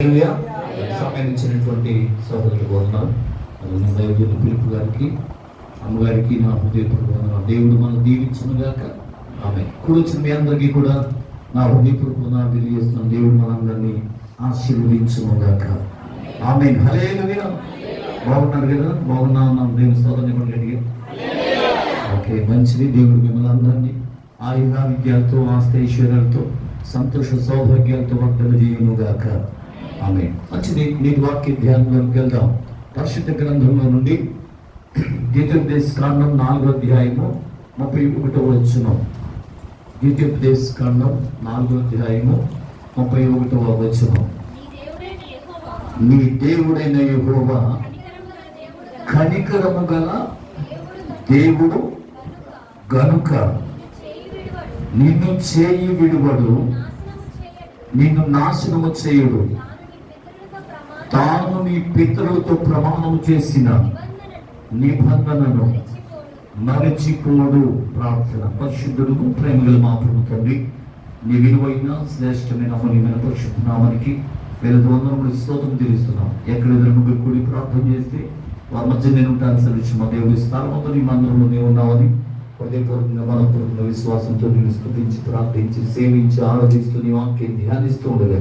సంబంధించినటువంటి సోదరులు కోరుతున్నాను. దైవజనులు పిలుపు గారికి, అమ్మగారికి నా హృదయపూర్వక దేవుడు మనం దీవించునుగాక. ఆమె కూర్చున్న మీ అందరికీ కూడా నా హృదయపూర్వక తెలియజేస్తున్నాను. దేవుడు మనందరినీ ఆశీర్వదించునుగాక. ఆమె హల్లెలూయా. బాగున్నారు కదా? బాగున్నాం. దేవుని స్తోత్రం చెప్పండి. ఓకే, మంచిది. దేవుడు మిమ్మల్ని అందరినీ ఆయుధ విద్యాలతో, ఆస్తైశ్వర్యాలతో, సంతోష సౌభాగ్యాలతో వర్ధన చేయనుగాక. ఆమె మంచిది. నేటి వాక్య ధ్యానంలోకి వెళ్దాం. పరిశుద్ధ గ్రంథంలో నుండి ద్వితీయోపదేశ కాండం 4వ అధ్యాయము 31వ వచనం. ద్వితీయోపదేశ కాండం 4వ అధ్యాయము 31వ వచనం. నీ దేవుడైన యెహోవా కనికరము గల దేవుడు గనుక నిన్ను చేయి విడువడు, నిన్ను నాశనము చేయుడు. తాను నీ పితరులతో ప్రమాణము చేసిన నిబంధనను మరచిపోడు. ప్రార్థన. పరిశుద్ధుడు ప్రేమగల మా ప్రభు తండ్రి, నీ విలువైన శ్రేష్టమైన అమూల్యమైన పరిశుద్ధ నామానికి వేల వందనములు స్తోత్రం తెలుస్తున్నాం. ఎక్కడ ముగ్గురు కూడి ప్రార్థన చేస్తే వారి మధ్య నేను ఉంటాను. సర్వించి మా దేవుడి స్థానంతో నీ మందిరంలో నీవు ఉన్నావని హృదయపూర్వకంగా మనపూర్వకంగా విశ్వాసంతో నేను స్తుతించి ప్రార్థించి సేవించి ఆరాధిస్తూ నీ వాక్యం ధ్యానిస్తూ ఉండగా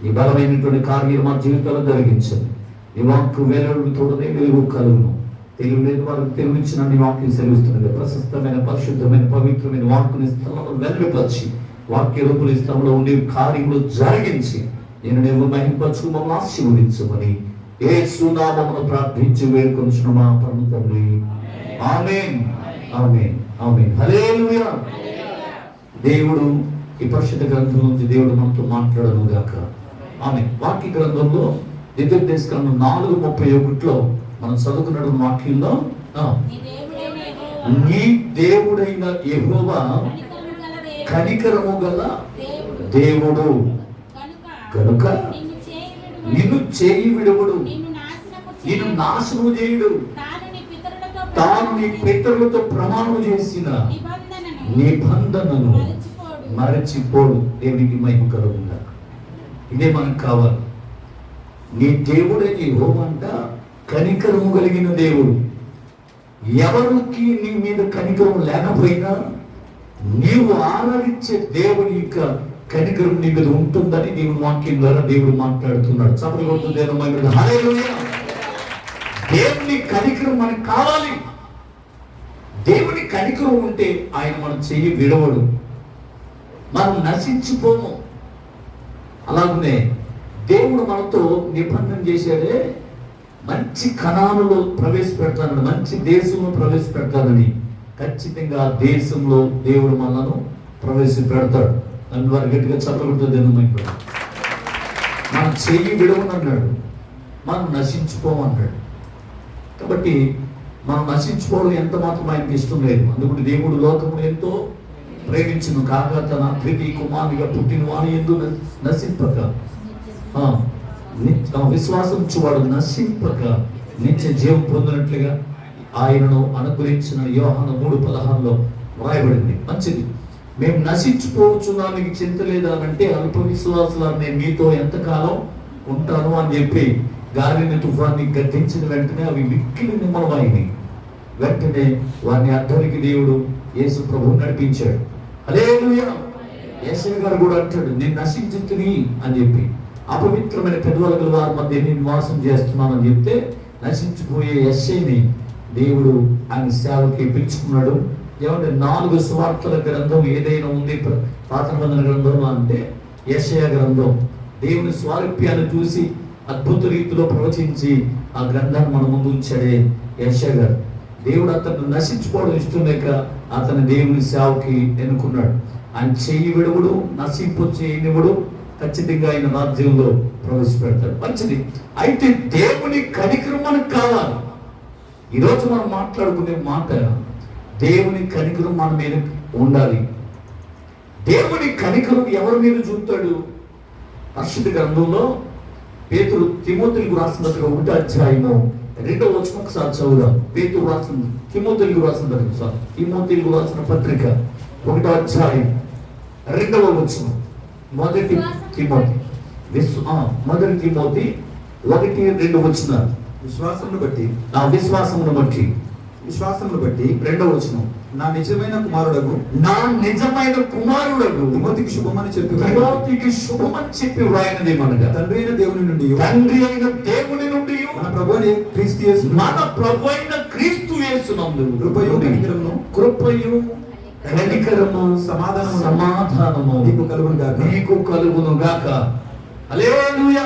ఈ బలమైనటువంటి కార్యాలు మా జీవితాల్లో జరిగించండి. నీ వాక్కు వేలుతోడనే వెలుగు కలుగును. తెలియలేని వారికి తెలివించిన నీ వాక్యం సెలవిస్తున్నది. ప్రశస్తమైన పరిశుద్ధమైన పవిత్రమైన వాక్కుని స్థలంలో వెలుగుపరిచి వాక్య రూపుల స్థలంలో ఉండే కార్యములు జరిగించి నేను మహింపరచు మమ్మల్ని ఆశీర్వదించమని యేసు నామమున ప్రార్థించి వేడుకొనుచున్న మా పరమ తండ్రి. ఆమేన్. ఆమేన్. ఆమేన్. హల్లెలూయా. దేవుడు ఈ పరిశుద్ధ గ్రంథం నుంచి దేవుడు మనతో మాట్లాడను గాక. ఆమె వాక్య గ్రంథంలో ద్వితీయోపదేశ కాండం 4:31లో మనం చదువుకున్న వాక్యంలో నీ దేవుడైన యెహోవా కనికరము గల దేవుడు కనుక నిన్ను చేయి విడువడు, నిన్ను నాశనము చేయుడు. తాను నీ పితరులతో ప్రమాణం చేసిన నిబంధనను మరచిపోడు. దేవునికి మహిమ కలుగుగా. ఇదే మనకు కావాలి. నీ దేవుడైన యెహోవా అంట కనికరము కలిగిన దేవుడు. ఎవరికి నీ మీద కనికరం లేకపోయినా నీవు ఆరాధించే దేవుని యొక్క కనికరం నీ మీద ఉంటుందని దేవుని వాక్యం ద్వారా దేవుడు మాట్లాడుతున్నాడు. చప్పట్లు దేవుని హల్లెలూయా. దేవుని కనికరం మనకు కావాలి. దేవుని కనికరం ఉంటే ఆయన మనం చెయ్యి విడవడు, మనం నశించిపోము. అలాగనే దేవుడు మనతో నిబంధన చేశాడే, మంచి కణాలలో ప్రవేశపెడతానని, మంచి దేశంలో ప్రవేశపెడతానని. ఖచ్చితంగా ఆ దేశంలో దేవుడు మనను ప్రవేశపెడతాడు. నన్ను వారు గట్టిగా చప్పలుతుంది. మనం చెయ్యి విడవనన్నాడు, మనం నశించిపోమన్నాడు. కాబట్టి మనం నశించుకోవడం ఎంత మాత్రం ఆయనకి ఇష్టం లేదు. అందుకని దేవుడు లోకమును ఎంతో ప్రేమించును కాగా తన ప్రీతి కుమారునిగా పుట్టిన వాని యందు నశింపక విశ్వాసం చూవాడు నశింపక నిత్య జీవం పొందినట్లుగా ఆయనను అనుగ్రహించిన యోహాను 3:16లో వ్రాయబడింది. మంచిది. మేము నశించిపోవచ్చున్నానికి చింత లేదా అంటే అల్ప విశ్వాసాలు నేను మీతో ఎంతకాలం ఉంటాను అని చెప్పి గాలిని తుఫాన్ని గద్దించిన వెంటనే అవి మిక్కిలి నిమ్మలమైనవి. వెంటనే వారిని అర్థానికి దేవుడు యేసు ప్రభువు నడిపించాడు. హల్లెలూయా. యేసయ్య గారు కూడా అంటాడు, నేను నశించుతుని అని చెప్పి అపవిత్రమైన పెద్దవాళ్ళ వారి మధ్య నేను నివాసం చేస్తున్నానని చెప్తే నశించిపోయే యేసయ్యని దేవుడు ఆయన సేవకి పిలుచుకున్నాడు. ఏమంటే 4 సువార్తల గ్రంథం ఏదైనా ఉంది పాత నిబంధన గ్రంథంలో అంటే యేసయ్య గ్రంథం. దేవుని స్వారూప్యాన్ని చూసి అద్భుత రీతిలో ప్రవచించి ఆ గ్రంథాన్ని మన ముందు ఉంచాడే యేసయ్య గారు. దేవుడు అతను నశించుకోవడం ఇష్టం లేక అతను దేవుని సేవకి ఎన్నుకున్నాడు. ఆయన చెయ్యి విడువడు, నశింపు చేయనివ్వడు. ఖచ్చితంగా ఆయన రాజ్యంలో ప్రవేశపెడతాడు. మంచిది. అయితే దేవుని కనికరం మనకు కావాలి. ఈరోజు మనం మాట్లాడుకునే మాట, దేవుని కనికరం మన మీద ఉండాలి. దేవుని కనికరం ఎవరి మీద చూపుతాడు? పరిశుద్ధ గ్రంథంలో పేతురు తిమోతిలకు రాసిన 1వ అధ్యాయము 2వ వచనం ఒకసారి చదువుదాం. పేతురు రాసిన తిమోతిలకు రాసిన పత్రిక 1వ అధ్యాయం 2వ వచనం. మొదటి తిమోతి మొదటి తిమోతి 1:2 వచనాలు. విశ్వాసమును బట్టి విశ్వాసమును బట్టి 2వ వచనం, నా నిజమైన కుమారుడకు తిమోతికి శుభమని చెప్పి వ్రాయినది మనగా తండ్రి అయిన దేవుని నుండి మన ప్రభు అయిన క్రీస్తు యేసునందు కృపయు కనికరము సమాధానము నీకు కలుగును గాక. హల్లెలూయా.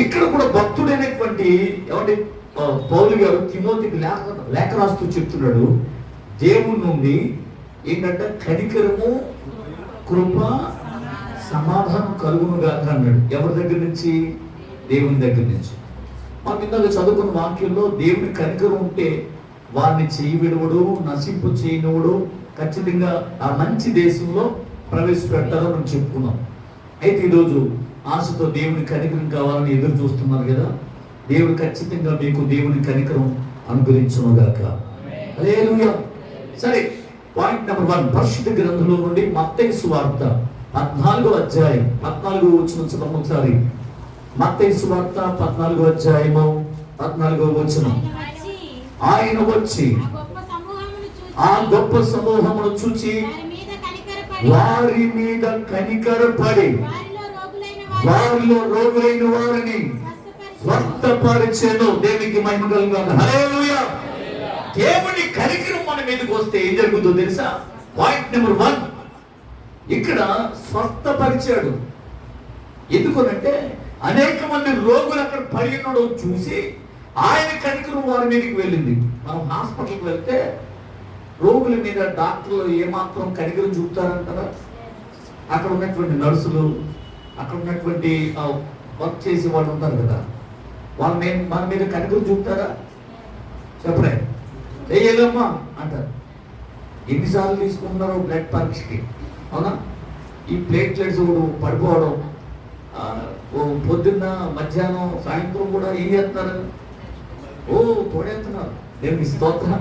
ఇక్కడ కూడా భక్తుడైనటువంటి పౌలు గారు తిమోతికి లేఖ రాస్తూ చెప్తున్నాడు, దేవుని నుండి ఏంటంటే కనికరము కృప సమాధానం కలుగును గాక అన్నాడు. ఎవరి దగ్గర నుంచి? దేవుని దగ్గర నుంచి. మనం ఇందాక చదువుకున్న వాక్యంలో దేవుని కనికరం ఉంటే వారిని చేయి విడువడు, నశింపు చేయనివుడు, ఖచ్చితంగా ఆ మంచి దేశంలో ప్రవేశపెట్టాలని మనం చెప్పుకున్నాం. అయితే ఈరోజు ఆశతో దేవుని కనికరం కావాలని ఎదురు చూస్తున్నారు కదా. దేవుడు ఖచ్చితంగా మీకు దేవుని కనికరం అనుగ్రహించును గాక. హల్లెలూయా. సరే, పాయింట్ నెంబర్ 1, పరిశుద్ధ గ్రంథంలో నుండి మత్తయి సువార్త 14వ అధ్యాయం 14వ వచనం చదవండి ఒకసారి. మత్తయి సువార్త 14వ అధ్యాయము 14వ వచనం. ఆయన వచ్చి ఆ గొప్ప సమూహమును చూచి వారి మీద కనికరపడి వారిలో రోగులైన వారిని స్వస్థపరిచెను. దేవునికి మహిమ కలుగును. హల్లెలూయా. దేవుని కనికరం మన మీదకి వస్తే ఏం జరుగుతుందో తెలుసా? పాయింట్ నెంబర్ 1, ఇక్కడ స్వస్థపరిచాడు. ఎందుకనంటే అనేక మంది రోగులు అక్కడ పడి ఉండడం చూసి ఆయన కనికరం వారి మీదకి వెళ్ళింది. మనం హాస్పిటల్కి వెళ్తే రోగుల మీద డాక్టర్లు ఏమాత్రం కనికరం చూపుతారంటారా? అక్కడ ఉన్నటువంటి నర్సులు, అక్కడ ఉన్నటువంటి వర్క్ చేసే వాళ్ళు ఉంటారు కదా, వాళ్ళ మన మీద కనికరం చూపుతారా? చెప్పలే, వేయలేమ్మా అంటారు. ఎన్నిసార్లు తీసుకుంటున్నారో బ్లడ్ పరీక్షకి, అవునా? ఈ ప్లేట్లెట్స్ పడిపోవడం, పొద్దున్న మధ్యాహ్నం సాయంత్రం కూడా ఏం చేస్తున్నారు? తోడేస్తున్నారు. దేవుని స్తోత్రం.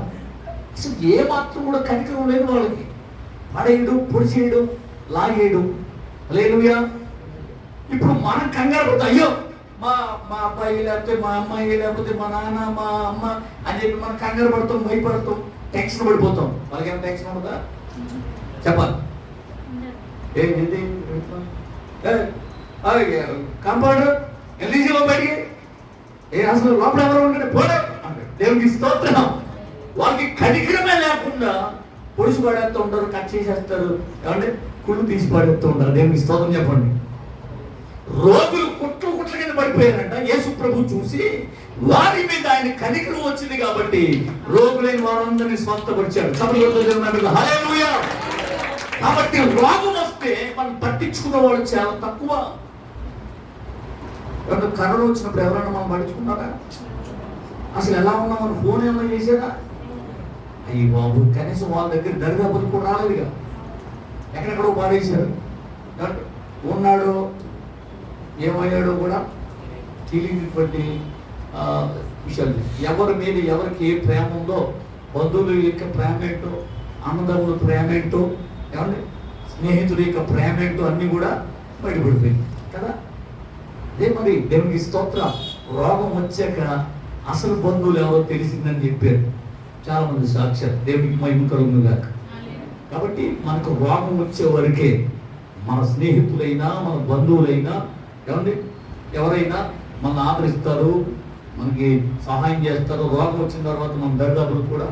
అసలు ఏ మాత్రం కూడా కనికరం లేదు వాళ్ళకి. పడేయడం, పొడి చేయడం, లాగేయడం. హల్లెలూయా. ఇప్పుడు మనం కంగారు పడతాం, అయ్యో మా అబ్బాయి లేకపోతే మా అమ్మాయి లేకపోతే మా నాన్న మా అమ్మ అని చెప్పి మనం కంగారు పడతాం, భయపడతాం, టెన్షన్ పడిపోతాం. వాళ్ళకేమైనా టెన్షన్ ఉండదా? చెప్పాలి. ఏంటి కాంపౌండర్ ఎల్ఈజీలో బయటికి అసలు లోపల ఎవరు ఉంటే పోలే అంటే దేవునికి స్తోత్రం. వాళ్ళకి కనికరమే లేకుండా పొడుసు పడేస్తూ ఉంటారు, కట్ చేసేస్తారు, ఏమంటే కుళ్ళు తీసి పడేస్తూ ఉంటారు. దేవునికి స్తోత్రం చెప్పండి. రోగులు కుట్ల కింద పడిపోయారంట. యేసు ప్రభు చూసి వారి మీద ఆయన కనికరం వచ్చింది కాబట్టి రోగులైన వారందరినీ స్వస్థపరిచాడు. హల్లెలూయా. కాబట్టి రోగం వస్తే మనం పట్టించుకున్న వాళ్ళు చాలా తక్కువ. కరోనా వచ్చినప్పుడు ఎవరైనా మనం పట్టించుకున్నారా? అసలు ఎలా ఉన్నామని ఫోన్ ఏమైనా చేశారా? అయ్యి బాబు, కనీసం వాళ్ళ దగ్గర దరిదాపులు కూడా రాలేదుగా, ఎక్కడెక్కడో పాడేశారు. ఉన్నాడో ఏమయ్యాడో కూడా తెలియనటువంటి విషయాలు. ఎవరి మీద ఎవరికి ఏ ప్రేమ ఉందో, బంధువుల యొక్క ప్రేమ ఏంటో, అన్నదమ్ముల ప్రేమ ఏంటో, ఏమండి స్నేహితుడి యొక్క ప్రేమ ఏంటో అన్నీ కూడా బయటపడిపోయింది కదా. అదే మరి దేవునికి స్తోత్రం. రోగం వచ్చాక అసలు బంధువులు ఎవరో తెలిసిందని చెప్పారు చాలా మంది సాక్ష్యాలు. దేవునికి మహిమ కలుగును గాక. కాబట్టి మనకు రోగం వచ్చే వరకే మన స్నేహితులైనా మన బంధువులైనా ఏమండి ఎవరైనా మన ఆదరిస్తారు, మనకి సహాయం చేస్తారు. రోగం వచ్చిన తర్వాత మన దరిదాపులు కూడా.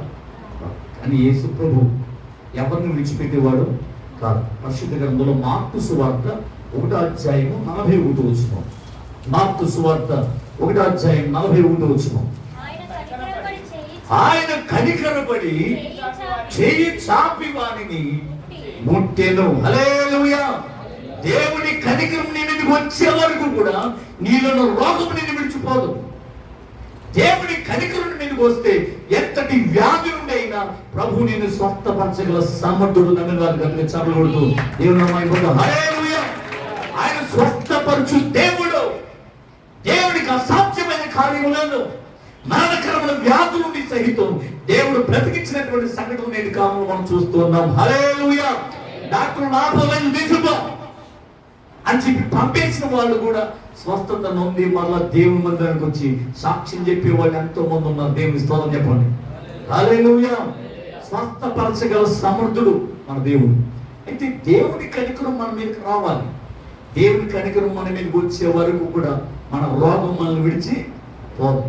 కానీ యేసు ప్రభు ఎవరిని విడిచిపెట్టేవాడు కాదు. పరిశుద్ధ గ్రంథంలో మార్కు సువార్త 1వ అధ్యాయము 41వ వచనం. మార్కు సువార్త 1వ అధ్యాయం 41వ వచనం. ఆయన కనికరపడి చేయి చాపి వానిని ముట్టెను. హల్లెలూయా. దేవుని కనికరం నీ మీదకి వచ్చే వరకు కూడా నీలో రోగం నిన్ను విడిచిపోదు. దేవుని కనికరం మీదకి వస్తే ఎంతటి వ్యాధి నుండి అయినా ప్రభు నిన్ను స్వస్థపరచగల సమర్థుడు. నమ్మిన వారు కనుక చదవకూడదు. దేవుని హల్లెలూయా. ఆయన స్వస్థపరచు దేవుడు. దేవునికి అసాధ్యమైన కార్యములను మరణకరమైన వ్యాధుల నుండి సహితం దేవుడు బ్రతికించినటువంటి సంఘటన నేటి కాలంలో మనం చూస్తున్నాం. హల్లెలూయా. డాక్టర్ నాపలేదు తీసుకుపో అని చెప్పి పంపేసిన వాళ్ళు కూడా స్వస్థత నొంది మళ్ళా దేవుని మందిరానికి వచ్చి సాక్ష్యం చెప్పే వాళ్ళు ఎంతో మంది ఉన్నారు. దేవుని స్తోత్రం చెప్పండి. హల్లెలూయా. స్వస్థపరచగల సమర్థుడు మన దేవుడు. అయితే దేవుని కనికరం మన మీదకి రావాలి. దేవుని కనికరం మన మీదకి వచ్చే వరకు కూడా మన రోగం మనల్ని విడిచి పోదు.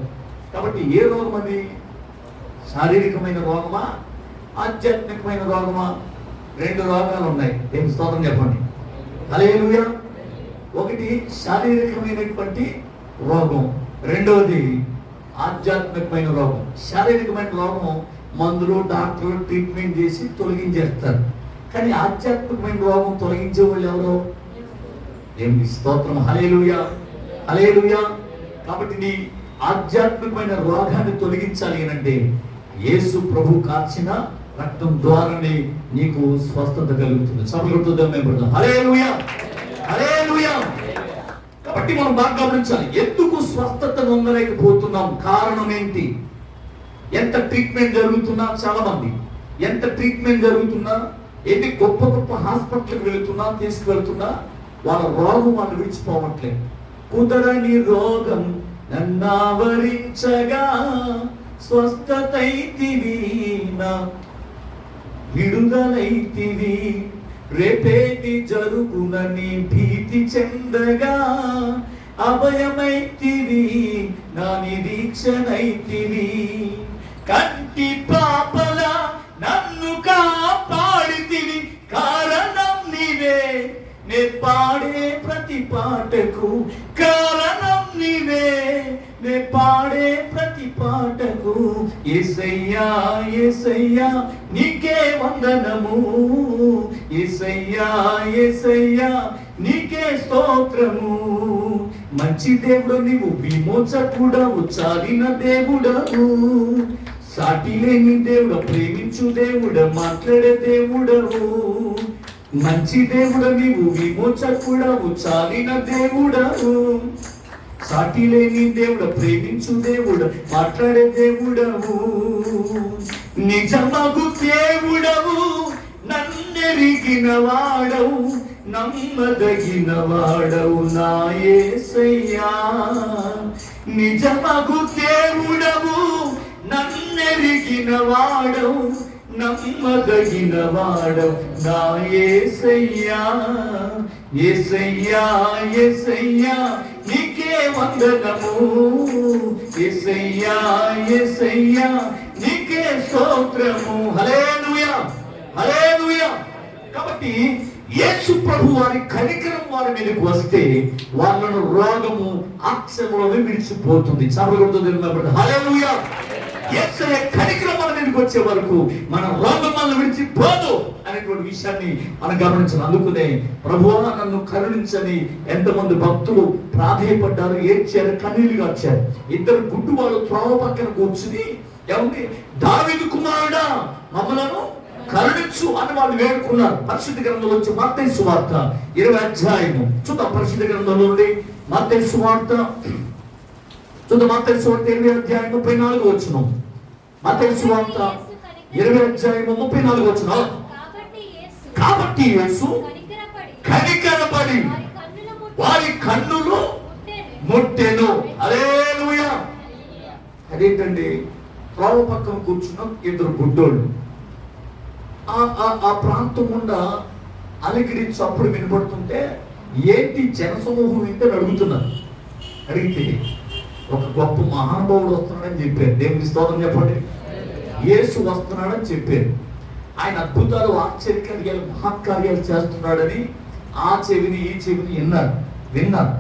కాబట్టి ఏ రోగం అది? శారీరకమైన రోగమా, ఆధ్యాత్మికమైన రోగమా? రెండు రోగాలు ఉన్నాయి. దేవుని స్తోత్రం చెప్పండి. హల్లెలూయా. ఒకటి శారీరకమైనటువంటి రోగం, రెండవది ఆధ్యాత్మికమైన రోగం. శారీరకమైన రోగం మందులు, డాక్టర్లు ట్రీట్మెంట్ చేసి తొలగించేస్తారు. కానీ ఆధ్యాత్మికమైన రోగం తొలగించే వాళ్ళు ఎవరు? దేవుని స్తోత్రం. హల్లెలూయా, హల్లెలూయా. కాబట్టి నీ ఆధ్యాత్మికమైన రోగాన్ని తొలగించాలి అంటే యేసు ప్రభు కార్చిన రక్తం ద్వారానే నీకు స్వస్థత కలుగుతుంది. సభలుతుందో హల్లెలూయా, హల్లెలూయా. కాబట్టి మనం బాగా గమనించాలి. ఎందుకు స్వస్థత పొందలేకపోతున్నాం? కారణం ఏంటి? ఎంత ట్రీట్మెంట్ జరుగుతున్నా, చాలా మంది ఎంత ట్రీట్మెంట్ జరుగుతున్నా, ఎన్ని గొప్ప గొప్ప హాస్పిటల్కి వెళుతున్నా, తీసుకువెళ్తున్నా, వాళ్ళ రోగం వాళ్ళు విడిచిపోవట్లేదు. కుదరని రోగం నన్నావరించగా స్వస్థతైతివి, నా విడుదలైతివి, రేపేది జరుగునని భీతి చెందగా అభయమైతివి, నా నిరీక్షణైతివి. కంటి పాపల నన్ను కాపాడితివి, కారణం నీవే, నే పాడే ప్రతి పాటకు కారణం నీవే, నే పాడే ప్రతి పాటకు. యేసయ్యా, యేసయ్యా నీకే వందనము, యేసయ్యా, యేసయ్యా నీకే స్తోత్రము. మంచి దేవుడు నీవు, విమోచకుడవు, చాలిన దేవుడవు, సాటి లేని దేవుడు, ప్రేమించు దేవుడు, మాట్లాడే దేవుడవు. మంచి దేవుడు నీవు, విమోచకుడవు, చాలిన దేవుడవు, సాటి లేని దేవుడు, ప్రేమించు దేవుడు, మాట్లాడే దేవుడవు. నిజమగు దేవుడవు, నన్నెరిగిన వాడవు, నమ్మదగిన వాడవు నా యేసయ్యా. నిజమగు దేవుడవు, నన్నెరిగిన వాడవు, నమ్మదగిన వాడవు నా యేసయ్యా. యేసయ్యా, యేసయ్యా నీకే వందనము, యేసయ్యా, యేసయ్యా నీకే స్తోత్రము. హల్లెలూయా, హల్లెలూయా. కాబట్టి యేసు ప్రభు వారి కనికరం వారి మీదకి వస్తే వాళ్ళను రోగము అక్షములో విడిచిపోతుంది. చపలగొడుతుంది. హల్లెలూయా. యేసయ్య కనికరం మన మీదకి వచ్చే వరకు మన రోగం మనల్ని విడిచిపోదు అనేటువంటి విషయాన్ని మనం గమనించాలి. అందుకనే ప్రభువా నన్ను కరుణించని ఎంతమంది భక్తులు ప్రాధేయపడ్డారు, ఏడ్చారు, కన్నీళ్లు వచ్చారు. ఇద్దరు గుడ్డు వాళ్ళు త్రోవ పక్కన కూర్చుని, ఏమండి, దావీదు కుమారుడా మమ్మలను కరుణించు అని వాళ్ళు వేడుకున్నారు. పరిశుద్ధ గ్రంథంలో వచ్చి మత్తయి సువార్త 20వ అధ్యాయము చూద్దాం. పరిశుద్ధ గ్రంథంలో నుండి మత్తయి సువార్త చూద్దాం. మత్తయి సువార్త 20వ అధ్యాయం 34వ వచనం. మత్తయి సువార్త 20వ అధ్యాయం 34వ వచనం. కాబట్టి యేసు కనికరపడి వారి కన్నులు ముట్టెను. హల్లెలూయా. అదేంటండి? త్రోవ పక్కన కూర్చున్న ఇద్దరు గుడ్డోళ్ళు. ఆ ప్రాంతం గుండా అలికిడి చప్పుడు వినపడుతుంటే ఏంటి జనసమూహం ఏంటి అడుగుతున్నారు. అడిగితే ఒక గొప్ప మహానుభావుడు వస్తున్నాడని చెప్పారు. దేవుని స్తోత్రం చెప్పండి. యేసు వస్తున్నాడని చెప్పారు. ఆయన అద్భుతాలు, ఆశ్చర్యకార్యాలు, మహత్కార్యాలు చేస్తున్నాడని ఆ చెవిని ఈ చెవిని విన్నారు.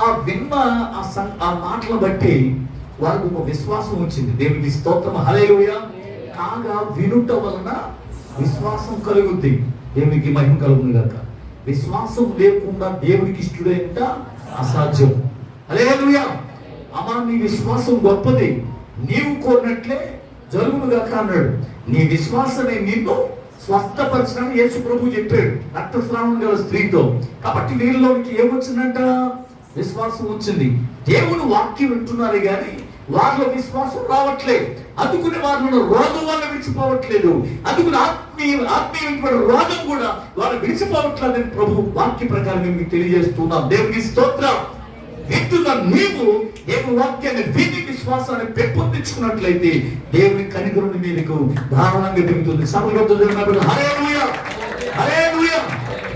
ఆ విన్న ఆ మాటలు బట్టి వారికి ఒక విశ్వాసం వచ్చింది. దేవుని స్తోత్రం. హల్లెలూయా. కాగా వినుట వలన విశ్వాసం కలుగుద్ది. దేవునికి మహిమ కలుగుతుంది కనుక విశ్వాసం లేకుండా దేవునికి ఇష్టడేంట అసాధ్యం. హల్లెలూయా. అమ్మా, నీ విశ్వాసం గొప్పది, నీవు కోరినట్లే జరుగునుగాక అన్నాడు. నీ విశ్వాసమే నిన్ను స్వస్థపరచడానికి యేసు ప్రభు చెప్పాడు రక్తస్రావం గల స్త్రీతో. కాబట్టి వీళ్ళలోకి ఏమొచ్చిందంట? విశ్వాసం వచ్చింది. దేవుని వాక్యం వింటున్నారు కానీ వారిలో విశ్వాసం రావట్లేదు. అందుకుని వారిలో రోగం వల్ల విడిచిపోవట్లేదు. అందుకుని ఆత్మీయమైన రోగం కూడా వాళ్ళు విడిచిపోవట్లేదని ప్రభు వాక్య ప్రకారం మీకు తెలియజేస్తున్నాం. దేవునికి స్తోత్రం. వింటున్న నీవు దేవుని వాక్యాన్ని విని విశ్వాసాన్ని పెంపొందించుకున్నట్లయితే దేవుని కనికరుని మీదకు ధారాళంగా దిగుతుంది. సమయంలో హల్లెలూయా, హల్లెలూయా.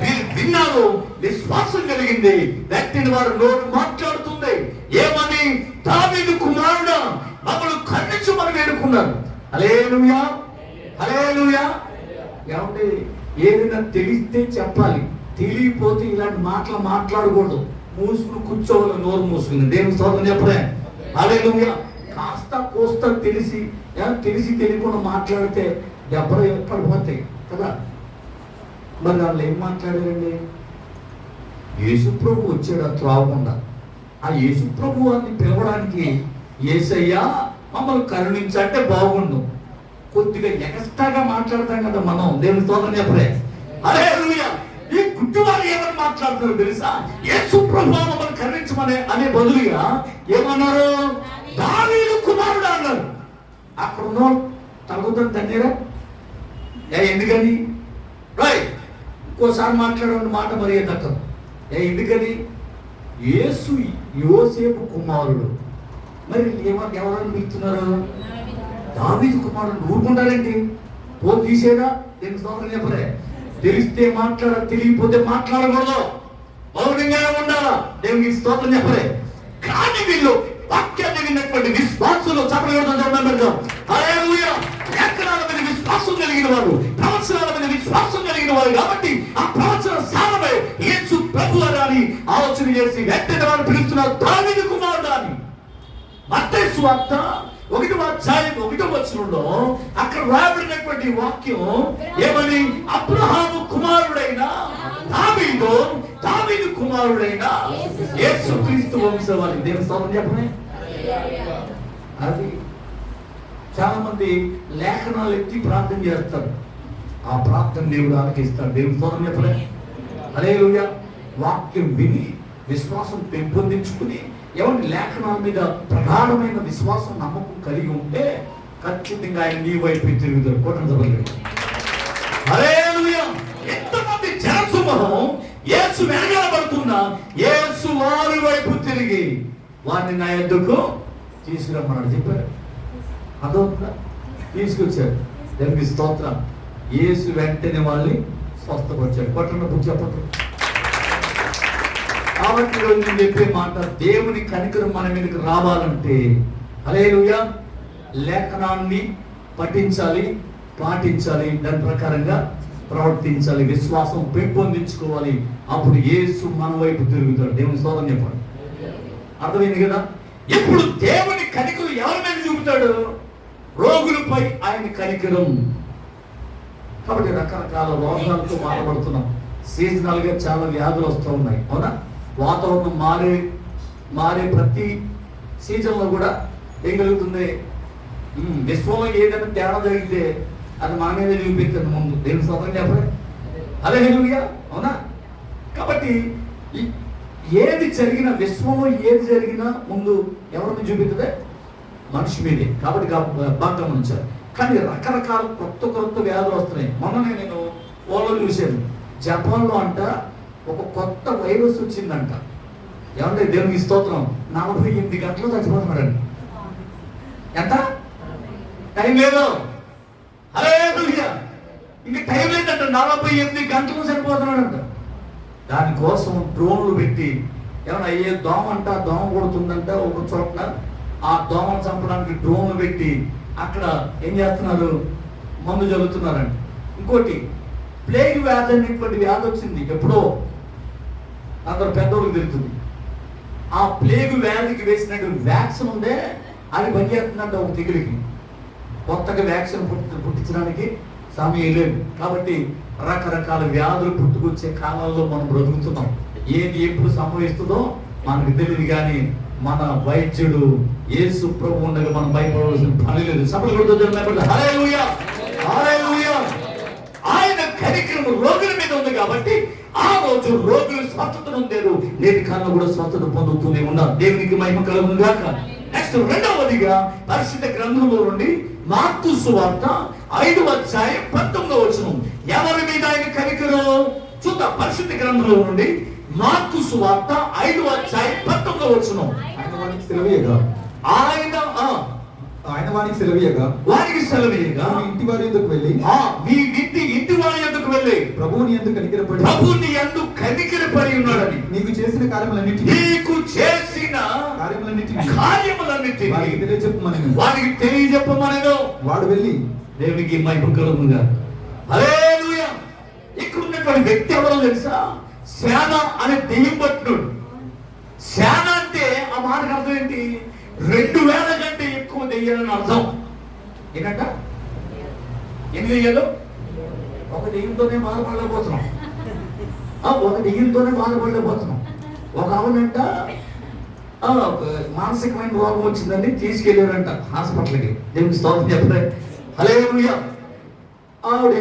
మీరు విన్నారు, విశ్వాసం కలిగింది, వ్యక్తిని వారు నోరు మాట్లాడుతుంది. ఏమని? దావీదు కుమారుడా మమ్మల్ని ఖండించమని వేడుకున్నారు. హల్లెలూయా, హల్లెలూయా. ఏమంటే ఏదైనా తెలిస్తే చెప్పాలి, తెలియపోతే ఇలాంటి మాటలు మాట్లాడకూడదు. మూసుకుని కూర్చోవాలి, నోరు మూసుకుని. దేవుని స్తోత్రం చెప్పలే. హల్లెలూయా. కాస్త కోస్త తెలిసి తెలియకుండా మాట్లాడితే దెబ్బలు పడిపోతాయి కదా. మరి వాళ్ళు ఏం మాట్లాడారండి? యేసు ప్రభు వచ్చాడు త్రావకుండా. ఆ యేసు ప్రభు అని పిలవడానికి యేసయ్యా మమ్మల్ని కరుణించంటే బాగుండు. కొద్దిగా ఎక్స్ట్రాగా మాట్లాడతాం కదా మనం. దేవుని స్తోత్రం చెప్పలే. హల్లెలూయా. ఈ గుడ్డివారు ఏమని మాట్లాడుతారు తెలుసా? యేసు ప్రభు మమ్మల్ని కరుణించమనే అనే బదులుగా ఏమన్నారు? దావీదు కుమారుడు అన్నారు. అక్కడ ఉన్న తగ్గుతుంది తండ్రిరా. ఎందుకని? రైట్, ఇంకోసారి మాట్లాడే మాట మరి దక్కదు. ఎందుకని? యేసు యోసేపు కుమారుడు. మరి ఎవరని పిలుస్తున్నారు? దావీదు కుమారుడు. ఊరుకుంటారేంటి? పోలు తీసేదా? దీనికి స్తోత్రం చెప్పలే. తెలిస్తే మాట్లాడ, తెలియకపోతే మాట్లాడకూడదు, మౌనంగా ఉండాలా. దేవునికి స్తోత్రం చెప్పలే. కానీ వీళ్ళు వాక్యాన్ని విన్నటువంటి విశ్వాసులు లేఖనాల మీద విశ్వాసం కలిగిన వారు, ప్రవచనాల మీద విశ్వాసం కలిగిన వారు కాబట్టి ఆ ప్రవచన సారమే యేసు ప్రభు అని ఆలోచన చేసి వెంటనే వారు పిలుస్తున్నారు దావీదు కుమారుడు అని. మత్తయి సువార్త 1వ అధ్యాయం 1వ వచనంలో అక్కడ రాయబడినటువంటి వాక్యం ఏమని? అబ్రహాము కుమారుడైన దావీదు కుమారుడైన యేసుక్రీస్తు వంశవాళి. దేవుని స్తోత్రం చెప్పనే. అది చాలా మంది లేఖనాలు ఎత్తి ప్రార్థన చేస్తారు. ఆ ప్రార్థన దేవుడు ఆలకిస్తాడు. దేవుని స్తోత్రం చెప్పలే. హల్లెలూయా. వాక్యం విని విశ్వాసం పెంపొందించుకుని ఎవరి లేఖనాల మీద ప్రగాఢమైన విశ్వాసం, నమ్మకం కలిగి ఉంటే ఖచ్చితంగా ఆయన నీ వైపు తిరుగుతారు. కోటంజబల్లి. హల్లెలూయా. ఎంతమంది జనసమూహం యేసు వెనకాలబడుతున్నా యేసు వారి వైపు తిరిగి వారిని నా యొద్దకు తీసుకురమ్మన్నాడు. చెప్పారు. అదొక తీసుకొచ్చారు. దేవునికి స్తోత్రం. యేసు వెంటనే వాళ్ళని స్వస్థపరిచాడు. కొట్టండి బుక్ చెప్పండి. కాబట్టి నేను చెప్పే మాట, దేవుని కనికరం మన మీదకి రావాలంటే హల్లెలూయా లేఖనాన్ని పఠించాలి, పాటించాలి, దాని ప్రకారంగా ప్రవర్తించాలి, విశ్వాసం పెంపొందించుకోవాలి. అప్పుడు యేసు మన వైపు తిరుగుతాడు. దేవుని స్తోత్రం చెప్పండి. అర్థమైంది కదా? ఇప్పుడు దేవుని కనికరం ఎవరి మీద చూపుతాడు? రోగులపై ఆయన కనికరం. కాబట్టి రకరకాల రోగాలతో బాధపడుతున్నాం. సీజనల్ గా చాలా వ్యాధులు వస్తూ ఉన్నాయి. అవునా? వాతావరణం మారే ప్రతి సీజన్లో కూడా ఏం కలుగుతుంది? విశ్వంలో ఏదైనా తేడా జరిగితే అది మన మీద చూపిస్తుంది ముందు. దేవుని స్తోత్రం చెప్పండి. హల్లెలూయా. అవునా? కాబట్టి ఏది జరిగినా, విశ్వంలో ఏది జరిగినా ముందు ఎవరి మీద చూపిస్తుంది? మనిషి మీదే. కాబట్టి బాగా గమనించారు. కానీ రకరకాల కొత్త వ్యాధులు వస్తున్నాయి. మొన్ననే నేను ఓలో చూశాను. జపాన్లో అంట ఒక కొత్త వైరస్ వచ్చిందంట. ఏమంటే దేవునికి స్తోత్రం, 48 గంటలు చచ్చిపోతున్నాడండి. ఎంత టైం లేదు? హల్లెలూయా. ఇంక టైం లేదంట. 48 గంటలు చనిపోతున్నాడంట. దానికోసం డ్రోన్లు పెట్టి ఏమన్నా ఏ దోమ అంట, దోమ కొడుతుందంట ఒక చోట, ఆ దోమను చంపడానికి డ్రోన్లు పెట్టి అక్కడ ఏం చేస్తున్నారు? మందు జరుగుతున్నారండి. ఇంకోటి ప్లేగ్ వ్యాధి అనేటువంటి వ్యాధి వచ్చింది. ఎప్పుడో అందరు పెద్దోళ్ళకి తెలుస్తుంది. ఆ ప్లేగ్ వ్యాధికి వేసినటువంటి వ్యాక్సిన్ ఉందే, అది పనిచేస్తుందంట ఒక తెగులికి. కొత్తగా వ్యాక్సిన్ పుట్టించడానికి సమయం లేదు. కాబట్టి రకరకాల వ్యాధులు పుట్టుకొచ్చే కాలంలో మనం బ్రతుకుతున్నాం. ఏది ఎప్పుడు సంభవిస్తుందో మనకు తెలియదు. కానీ మన వైద్యుడు యేసు ప్రభు ఉండగా మనం భయపడవలసిన పని లేదు. హల్లెలూయా, హల్లెలూయా. ఆయన కనికరం రోగుల మీద ఉంది కాబట్టి ఆ రోజు రోగులు స్వస్థత పొందారు. నేటి కాలంలో కూడా స్వస్థత పొందుతూనే ఉన్నారు. దేవునికి మహిమ కలుగును గాక. నెక్స్ట్ నెక్స్ట్ రెండవదిగా పరిశుద్ధ గ్రంథంలో నుండి మార్కు సువార్త 5వ అధ్యాయం 19వ వచనం. ఎవరి మీద ఆయన కనికరం చూద్దాం. పరిశుద్ధ గ్రంథంలో నుండి మార్కు సువార్త 5వ అధ్యాయం 19వ వచనం. ఆయన వానికి సెలవీయగా వారికి సెలవీయగా మీ ఇంటి వారి యొద్దకు వెళ్ళి మీ ఇంటి వారి యొద్దకు వెళ్ళి ప్రభువుని యందు కనికరపడి ఉన్నాడని నీకు చేసిన కార్యములన్నిటిని వారికి తెలియజెప్పమనెను. వాడు వెళ్ళి దేవునికి మహిమ కలుగునుగా. హల్లెలూయా. ఇక్కడ ఉన్నటువంటి వ్యక్తి ఎవరో తెలుసా? శాన అనే దెయ్యం పట్టుడు. శాన అంటే ఆ మాటకు అర్థం ఏంటి? 2000 కంటే ఎక్కువ దెయ్యాలని అర్థం. ఏంటంట? ఎన్ని దెయ్యాలు? ఒక దెయ్యంతోనే బాధపడలేకపోతున్నాం. ఒక ఆవునంట మానసికమైన రోగం వచ్చిందని తీసుకెళ్ళారంట హాస్పిటల్కి. దేవునికి స్తోత్రం చెప్పలేదు. హల్లెలూయా. ఆవిడ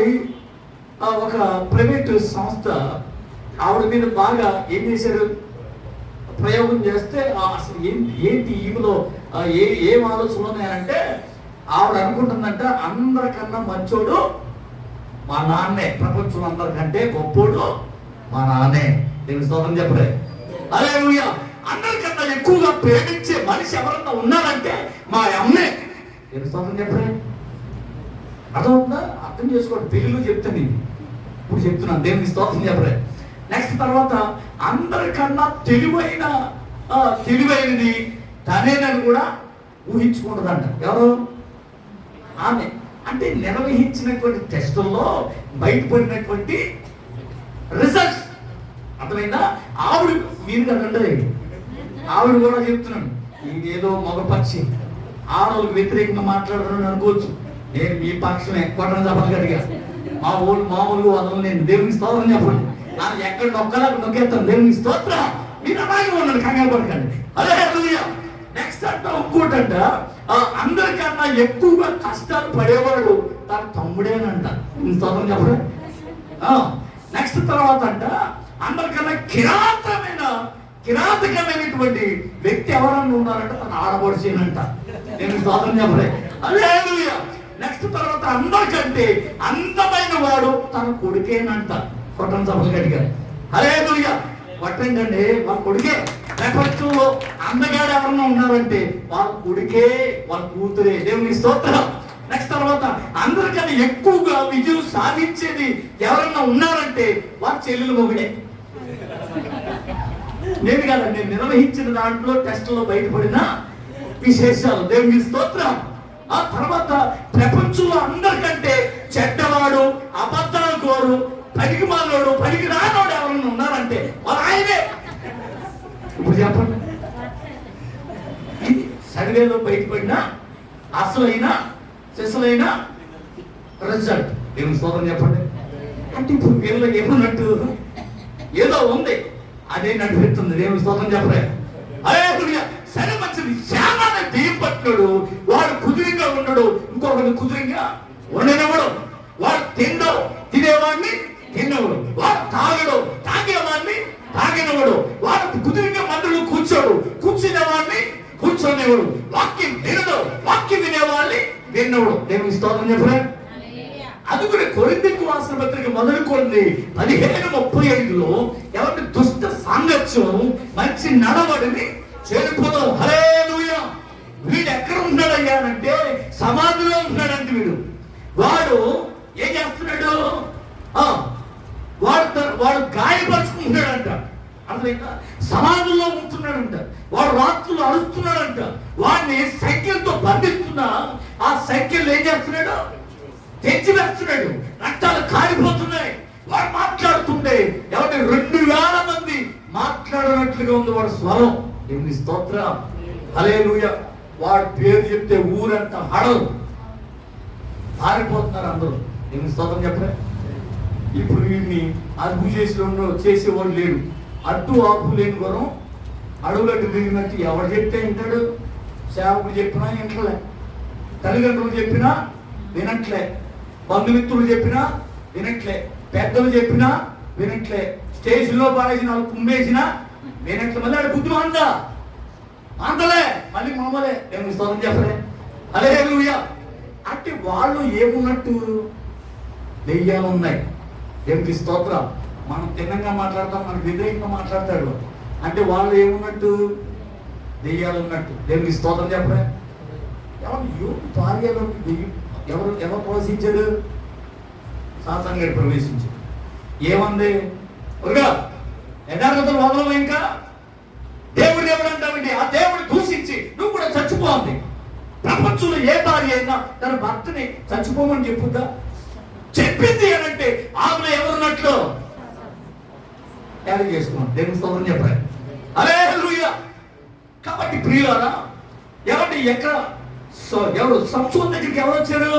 ఒక ప్రైవేట్ సంస్థ ఆవిడ మీద బాగా ఏం చేశారు, ప్రయోగం చేస్తే అసలు ఏంటి ఈమెలో ఏం ఆలోచనలు ఉన్నాయంటే ఆవిడ అనుకుంటుందంట అందరికన్నా మంచోడు మా నాన్నే, ప్రపంచం అందరికంటే గొప్పోడు మా నాన్నే. దేవుని స్తోత్రం చెప్పలే. హల్లెలూయా. అందరికన్నా ఎక్కువగా ప్రేమించే మనిషి ఎవరన్నా ఉన్నారంటే మా అమ్మే. దేవుని స్తోత్రం చెప్పలే. అర్థమవుతుందా? అర్థం చేసుకోండి. తెలుగులో చెప్తాను ఇది, ఇప్పుడు చెప్తున్నాను. దేవుని స్తోత్రం చెప్పలే. నెక్స్ట్ తర్వాత అందరికన్నా తెలివైనది తనేనని కూడా ఊహించుకుంటుందంట. ఎవరు? ఆమె. అంటే నిర్వహించినటువంటి టెస్టుల్లో బయటపడినటువంటి రిజల్ట్స్ అర్థమైందా? ఆవిడ మీరు కదండి, ఆవిడ కూడా చెప్తున్నాను ఇదేదో మగపక్షి ఆడవాళ్ళకి వ్యతిరేకంగా మాట్లాడుతున్నాను అనుకోవచ్చు. నేను మీ పక్షమే కొట్టడం చెప్పగలిగా. మా ఊళ్ళు మామూలుగా వదలు. నేను దేవుని స్తోత్రం చెప్పండి. నాకు ఎక్కడ నొక్కలకు నొక్కేస్తాను. దేవుని స్తోత్రం. మీరు అలాగే ఉన్నాడు, కంగారు పడకండి. హల్లెలూయా. నెక్స్ట్ అంట ఇంకోటంట, అందరికన్నా ఎక్కువగా కష్టాలు పడేవాడు తన తమ్ముడేనంట. స్తోత్రం చెప్పండి. నెక్స్ట్ తర్వాత అంట అందరికన్నా కిరాతకమైనటువంటి వ్యక్తి ఎవరన్నా ఉన్నారంటే తన ఆడబడిచేనంట. నేను స్తోత్రం చెప్పలే. హల్లెలూయా. నెక్స్ట్ తర్వాత అందరికంటే అందమైన వాడు తన కొడుకేనంట. కొట్టం సభలు గడిగారు. హల్లెలూయా. కొట్టండి, వాళ్ళ కొడుకే. ప్రపంచంలో అందగాడు ఎవరన్నా ఉన్నారంటే వాళ్ళ కొడుకే, వాళ్ళ కూతురే. దేవుని స్తోత్రం. నెక్స్ట్ తర్వాత అందరికన్నా ఎక్కువగా విజయం సాధించేది ఎవరన్నా ఉన్నారంటే వాళ్ళ చెల్లెలు మొగుడే. నేను కాదు, నేను నిర్వహించిన దాంట్లో టెస్టులో బయటపడిన విశేషాలు. దేవుని స్తోత్రం. ఆ తర్వాత ప్రపంచంలో అందరికంటే చెడ్డవాడు, అబద్ధాలు కోరు, పనికి మాలోడు, పనికి రానోడు ఎవరన్నా ఉన్నారంటే వాళ్ళు ఆయనే. ఇప్పుడు చెప్పండి, ఇది సర్వేలో బయటపడిన అసలైన సిసలైన రిజల్ట్. దేవుని స్తోత్రం చెప్పండి. అంటే ఇప్పుడు వీళ్ళు ఏమన్నట్టు ఏదో ఉంది, అదే నడిపిస్తుంది. దేవుని స్తోత్రం చెప్పలే. అదే సరే మంచిది. చాలా దెయ్యం పట్టినాడు. వాడు కుదురుగా ఉండడు, ఇంకొకటి కుదురుగా ఉండనివ్వడు. వాడు తినేవాడిని తిన్నవాడు, వాడు తాగేవాడిని తాగినవాడు, వాడు కుదురుగా మందులు కూర్చునేవాడిని కూర్చొనేవాడు, వాక్యం వినేవాడిని విన్నవాడు. దేవుని స్తోత్రం చెప్పలే. అది కూడా కొరింథీయులకు రాసిన పత్రిక మొదటి కొరింథీ 15:35లో ఎవరి దుష్ట సాంగత్యం మంచి నడవడిని చేరుకోదాం. హల్లెలూయా. వీడు ఎక్కడ ఉన్నాడయ్యా అంటే సమాధిలో ఉన్నాడంటే వాడు ఏం చేస్తున్నాడు? వాడు గాయపరుచుకుంటున్నాడంట. అర్థమైందా? సమాధుల్లో ఉంటున్నాడంట. వాడు రాత్రులు అరుస్తున్నాడంట. వాడిని సైకిల్తో బంధిస్తున్నా ఆ సైకిల్ ఏం చేస్తున్నాడు? తెచ్చి వేస్తున్నాడు. రక్తాలు కారిపోతున్నాయి. వాడు మాట్లాడుతుండే ఎవరి 2000 మంది మాట్లాడినట్లుగా ఉంది వాడు స్వరం. దేవుని స్తోత్రం. హల్లెలూయా. వాడి పేరు చెప్తే ఊరంతా హడలు పారిపోతున్నారు అందరూ. దేవుని స్తోత్రం చెప్పలే. ఇప్పుడు వీడిని అదుపు చేసేవాడు లేడు. అడ్డు ఆపు లేని గురం అడుగులట్టు తిరిగినట్టు ఎవరు చెప్తే వింటాడు? సేవకుడు చెప్పినా వింటలే, తల్లిదండ్రులు చెప్పినా వినట్లే, బంధుమిత్రులు చెప్పినా వినట్లే, పెద్దలు చెప్పినా వినట్లే, స్టేషన్లో పాడేసిన వాళ్ళు కుమ్మేసినా వినట్లే. మళ్ళీ ఆడ బుద్ధి అంతలే. మళ్ళీ మామూలే, దేవుని స్తోత్రం చెప్పలే. హల్లెలూయా. అంటే వాళ్ళు ఏమున్నట్టు? దెయ్యాలు ఉన్నాయి. దేవునికి స్తోత్రం. మనం తిన్నంగా మాట్లాడతాం, మనకు వ్యతిరేకంగా మాట్లాడతాడు. అంటే వాళ్ళు ఏమున్నట్టు? దెయ్యాలు ఉన్నట్టు. దేవునికి స్తోత్రం చెప్పలే. ఎవరు యోగు భార్యలోకి దెయ్యం ఎవరు ప్రవేశించాడు? సాతాను గారు ప్రవేశించాడు. ఏమంది? యథార్థతలు వదలవు, ఇంకా దేవుడు దేవుడు అంటావండి. ఆ దేవుడు దూషించి నువ్వు కూడా చచ్చిపోంది. ప్రపంచంలో ఏ భార్య అయినా తన భర్తని చచ్చిపోమని చెప్పుద్దా? చెప్పింది అనంటే ఆమె ఎవరున్నట్లు యాడ్ చేసుకున్నాం. దేవుని స్తోత్రం చెప్పాలి. హల్లెలూయా. కాబట్టి ప్రియులారా, ఎవరు సంసోను దగ్గరికి ఎవరు వచ్చారు?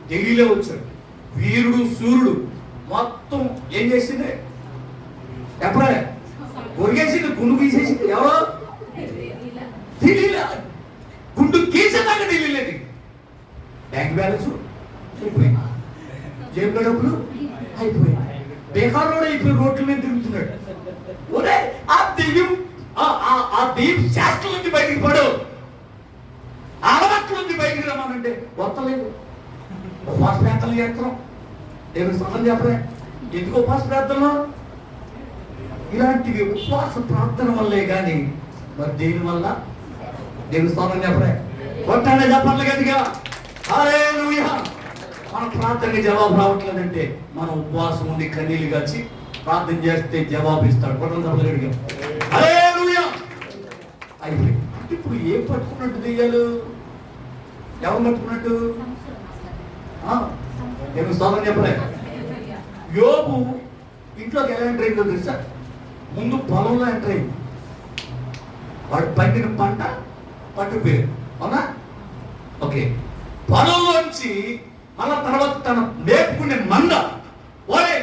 ఢిల్లీలో వచ్చాడు. వీరుడు సూర్యుడు మొత్తం ఏం చేసింది? ఎప్పుడే గొరిగేసింది, గుండు గీసేసింది. ఎవరు? ఢిల్లీలో గుండు గీసేదాకా ఢిల్లీలోది. బ్యాంక్ బ్యాలెన్స్ అయిపోయింది, జేబులో డబ్బులు అయిపోయింది, బేకార్ అయిపోయి రోడ్ల మీద తిరుగుతున్నాడు. ఒరే ఆ దెయ్యం శాస్త్రం నుంచి బయటికి పడు, అలవాట్ల నుంచి బయటికి రమ్మానంటే వస్తలేదు. ఉపవాస ప్రార్థనలు చేస్తాం. దేవుని స్తోత్రం చెప్పలే. ఎందుకు ఉపవాస ప్రార్థనలు? ఇలాంటివి ఉపవాస ప్రార్థన వల్లే కానీ మరి దేని వల్ల? దేవుని స్తోత్రం చెప్పలే. కొట్టానే చెప్పాలి గట్టిగా. హల్లెలూయా. మన ప్రార్థనకి జవాబు రావట్లేదంటే మనం ఉపవాసం ఉండి కన్నీళ్ళు కాచి ప్రార్థన చేస్తే జవాబు ఇస్తాడు. కొట్టని చెప్పలు గట్టిగా. హల్లెలూయా. అయిపోయి ఇప్పుడు ఏం పట్టుకున్నట్టు దెయ్యాలు? ఎవరు పట్టుకున్నట్టు? దేవుని స్తోత్రం చెప్పలే. యోబు ఇంట్లోకి ఎలా ఎంటర్ అయిందో తెలుసా? ముందు పొలంలో ఎంటర్ అయింది. వాడు పండిన పంట పట్టుకుపోయాడు. అవునా? ఓకే. పొలంలోంచి మళ్ళా తర్వాత తన మేపుకునే మంద, ఓరే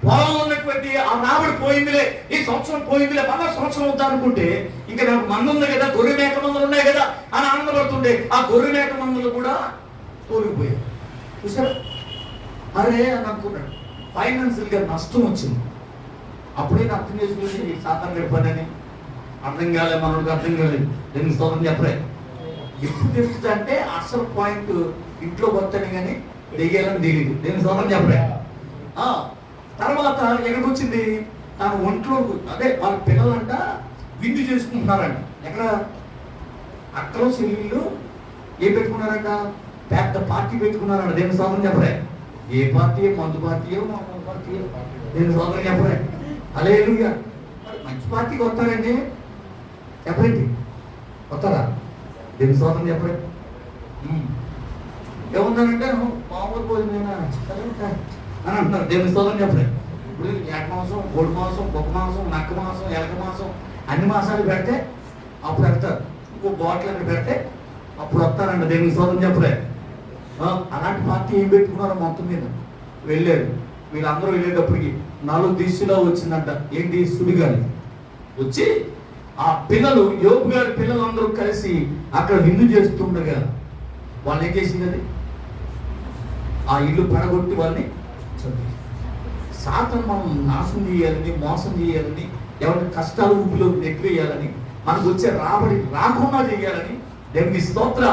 పొలంలో ఉన్నటువంటి ఆ రాబడి పోయిందిలే, ఈ సంవత్సరం పోయిందిలే, మళ్ళా సంవత్సరం అవుతా అనుకుంటే ఇంకా నాకు మంద ఉంది కదా, గొర్రె మేక మందులు ఉన్నాయి కదా అని ఆనందపడుతుండే. ఆ గొర్రె మేక మందులు కూడా తోలిపోయాయి. చూసారా? అరే అని అనుకున్నాడు. ఫైనాన్షియల్ గా నష్టం వచ్చింది. అప్పుడే అర్థం చేసుకుని ఈ సాతాను గడిపానని అర్థం కాలేదు, మనకు అర్థం కాలేదు. దీనికి స్తోత్రం చెప్పలే. ఎప్పుడు తెలుస్తుంది అంటే అసలు పాయింట్ ఇంట్లో వస్తాను కానీ దిగేయాలని తెలియదు. దీనికి స్తోత్రం చెప్పలే. తర్వాత ఎక్కడికి వచ్చింది? తన ఒంట్లో అదే వాళ్ళ పిల్లలంట విందు చేసుకుంటున్నారంట. ఎక్కడ? అక్కలో చెల్లెళ్ళు ఏం పెట్టుకున్నారంట? పెద్ద పార్టీ పెట్టుకున్నారంట. దీనికి స్తోత్రం చెప్పలే. ఏ పార్టీ? మందు పార్టీయో మామూలు పార్టీయో? దీనికి స్తోత్రం చెప్పలే. హల్లెలూయా. మంచి పార్టీకి వస్తారండి, చెప్పండి, వస్తారా? దీనికి స్తోత్రం చెప్పలే. ఏముందనంటే మామూలు భోజనం అని అంటున్నారు. దేవుని స్తోత్రం చెప్పలేదు. ఇప్పుడు ఏట మాంసం, గోడు మాంసం, కుక్క మాంసం, నక్క మాంసం, ఎలక మాంసం అన్ని మాసాలు పెడితే అప్పుడు వెళ్తారు. ఇంకో బాటిల్ అక్కడ పెడితే అప్పుడు వస్తారంట. దేవుని స్తోత్రం చెప్పలేదు. అలాంటి పార్టీ ఏం పెట్టుకున్నారో మొత్తం మీద వెళ్ళారు. వీళ్ళందరూ వెళ్ళేటప్పటికి 4 దిశలో వచ్చిందంట. ఏంటి? సుడిగాలి వచ్చి ఆ పిల్లలు, యోబు గారి పిల్లలందరూ కలిసి అక్కడ విందు చేస్తుండగా వాళ్ళు ఏం చేసింది? అది ఆ ఇల్లు పడగొట్టి వాళ్ళని సాతాను మనం నాశనం చేయాలని, మోసం చేయాలని, ఎవరి కష్టాలు ఊపిలో నెట్టివేయాలని, మనకు వచ్చే రాబడి రాకుండా చేయాలని, దేవుని స్తోత్ర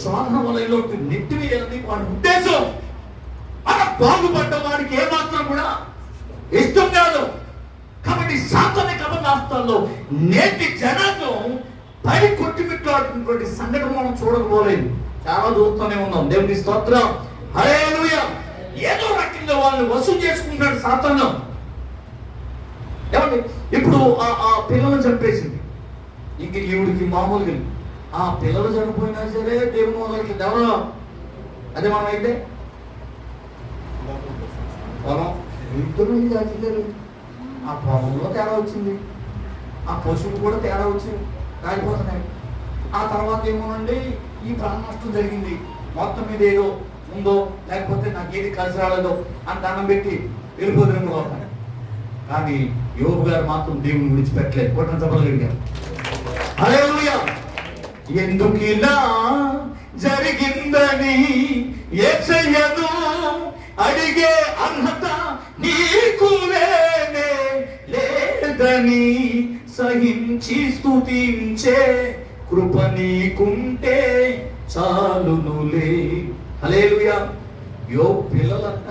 శోధన వలయంలోకి నెట్టివేయాలని వాడి ఉద్దేశం. మన బాగుపడ్డ వాడికి ఏమాత్రం కూడా ఇష్టం కాదు. కాబట్టి సాతాను కబలాస్తాల్లో నేటి జనాంగం పడి కొట్టిమిట్లాడుతున్నటువంటి సంఘటన మనం చూడకపోలేదు, చాలా చూస్తూనే ఉన్నాం. దేవుని స్తోత్రం. హల్లెలూయా. ఏదో రకంగా వాళ్ళని వసూలు చేసుకుంటాడు సాతాను. ఏమండి? ఇప్పుడు ఆ పిల్లలు చంపేసింది. ఇంక ఈవిడికి మామూలుగా ఆ పిల్లలు చనిపోయినా సరే దేవుని మొదలకి ఎవరో అదే మనం అయితే పొలం ఇద్దరు చచ్చిపోయారు. ఆ పొలంలో తేడా వచ్చింది, ఆ పశువులు కూడా తేడా వచ్చి కాలిపోతున్నాయి. ఆ తర్వాత ఏమోనండి ఈ ప్రాణ నష్టం జరిగింది. మొత్తం మీద ఏదో ఉందో లేకపోతే నాకు ఏది కలిసి రాలేదో అని దండం పెట్టి వెళ్ళిపోతున్న అవుతాను. కానీ యోబు గారు మాత్రం దేవుని విడిచిపెట్టలేదు. కొట్టని చెప్పగలిగారు. హల్లెలూయా. ఎందుకు ఇలా జరిగిందని యేసయ్యను అడిగే అర్హత నీకు లేనే లేదని సహించి స్తుతించే కృప నీకుంటే చాలునులే. హల్లెలూయా. యోబు పిల్లలంట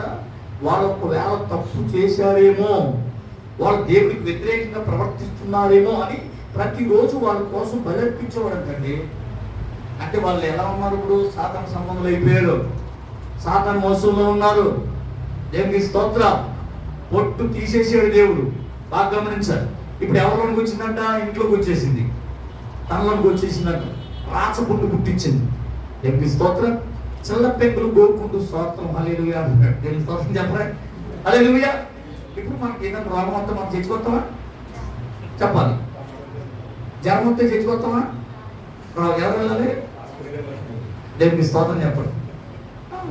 వాళ్ళు ఒకవేళ తప్పు చేశారేమో, వాళ్ళు దేవుడికి వ్యతిరేకంగా ప్రవర్తిస్తున్నారేమో అని ప్రతిరోజు వాళ్ళ కోసం బలర్పించేవాడంటండి. అంటే వాళ్ళు ఎలా ఉన్నారు? ఇప్పుడు సాతాను సంబంధులు అయిపోయారు, సాతాను మోసంలో ఉన్నారు. దేవునికి స్తోత్రం. పొట్టు తీసేసాడు దేవుడు. బాగా గమనించారు. ఇప్పుడు ఎవరిలోనికి వచ్చిందంట? ఇంట్లోకి వచ్చేసింది, తనలోనికి వచ్చేసిందంట. రాచపుట్టు పుట్టించింది. దేవునికి స్తోత్రం. చల్ల పెంకులు గోరుకుంటూ స్తోత్రం హల్లెలూయా అంటున్నాడు. దేవుని స్తోత్రం చెప్పరా? హల్లెలూయా. ఇప్పుడు మనకి ఏదైనా రోగం అంతా మనం తెచ్చుకొస్తామా? చెప్పాలి. జ్వరం వస్తే తెచ్చుకొస్తామా? ఎవరు వెళ్ళాలి? దేవునికి స్తోత్రం చెప్పండి.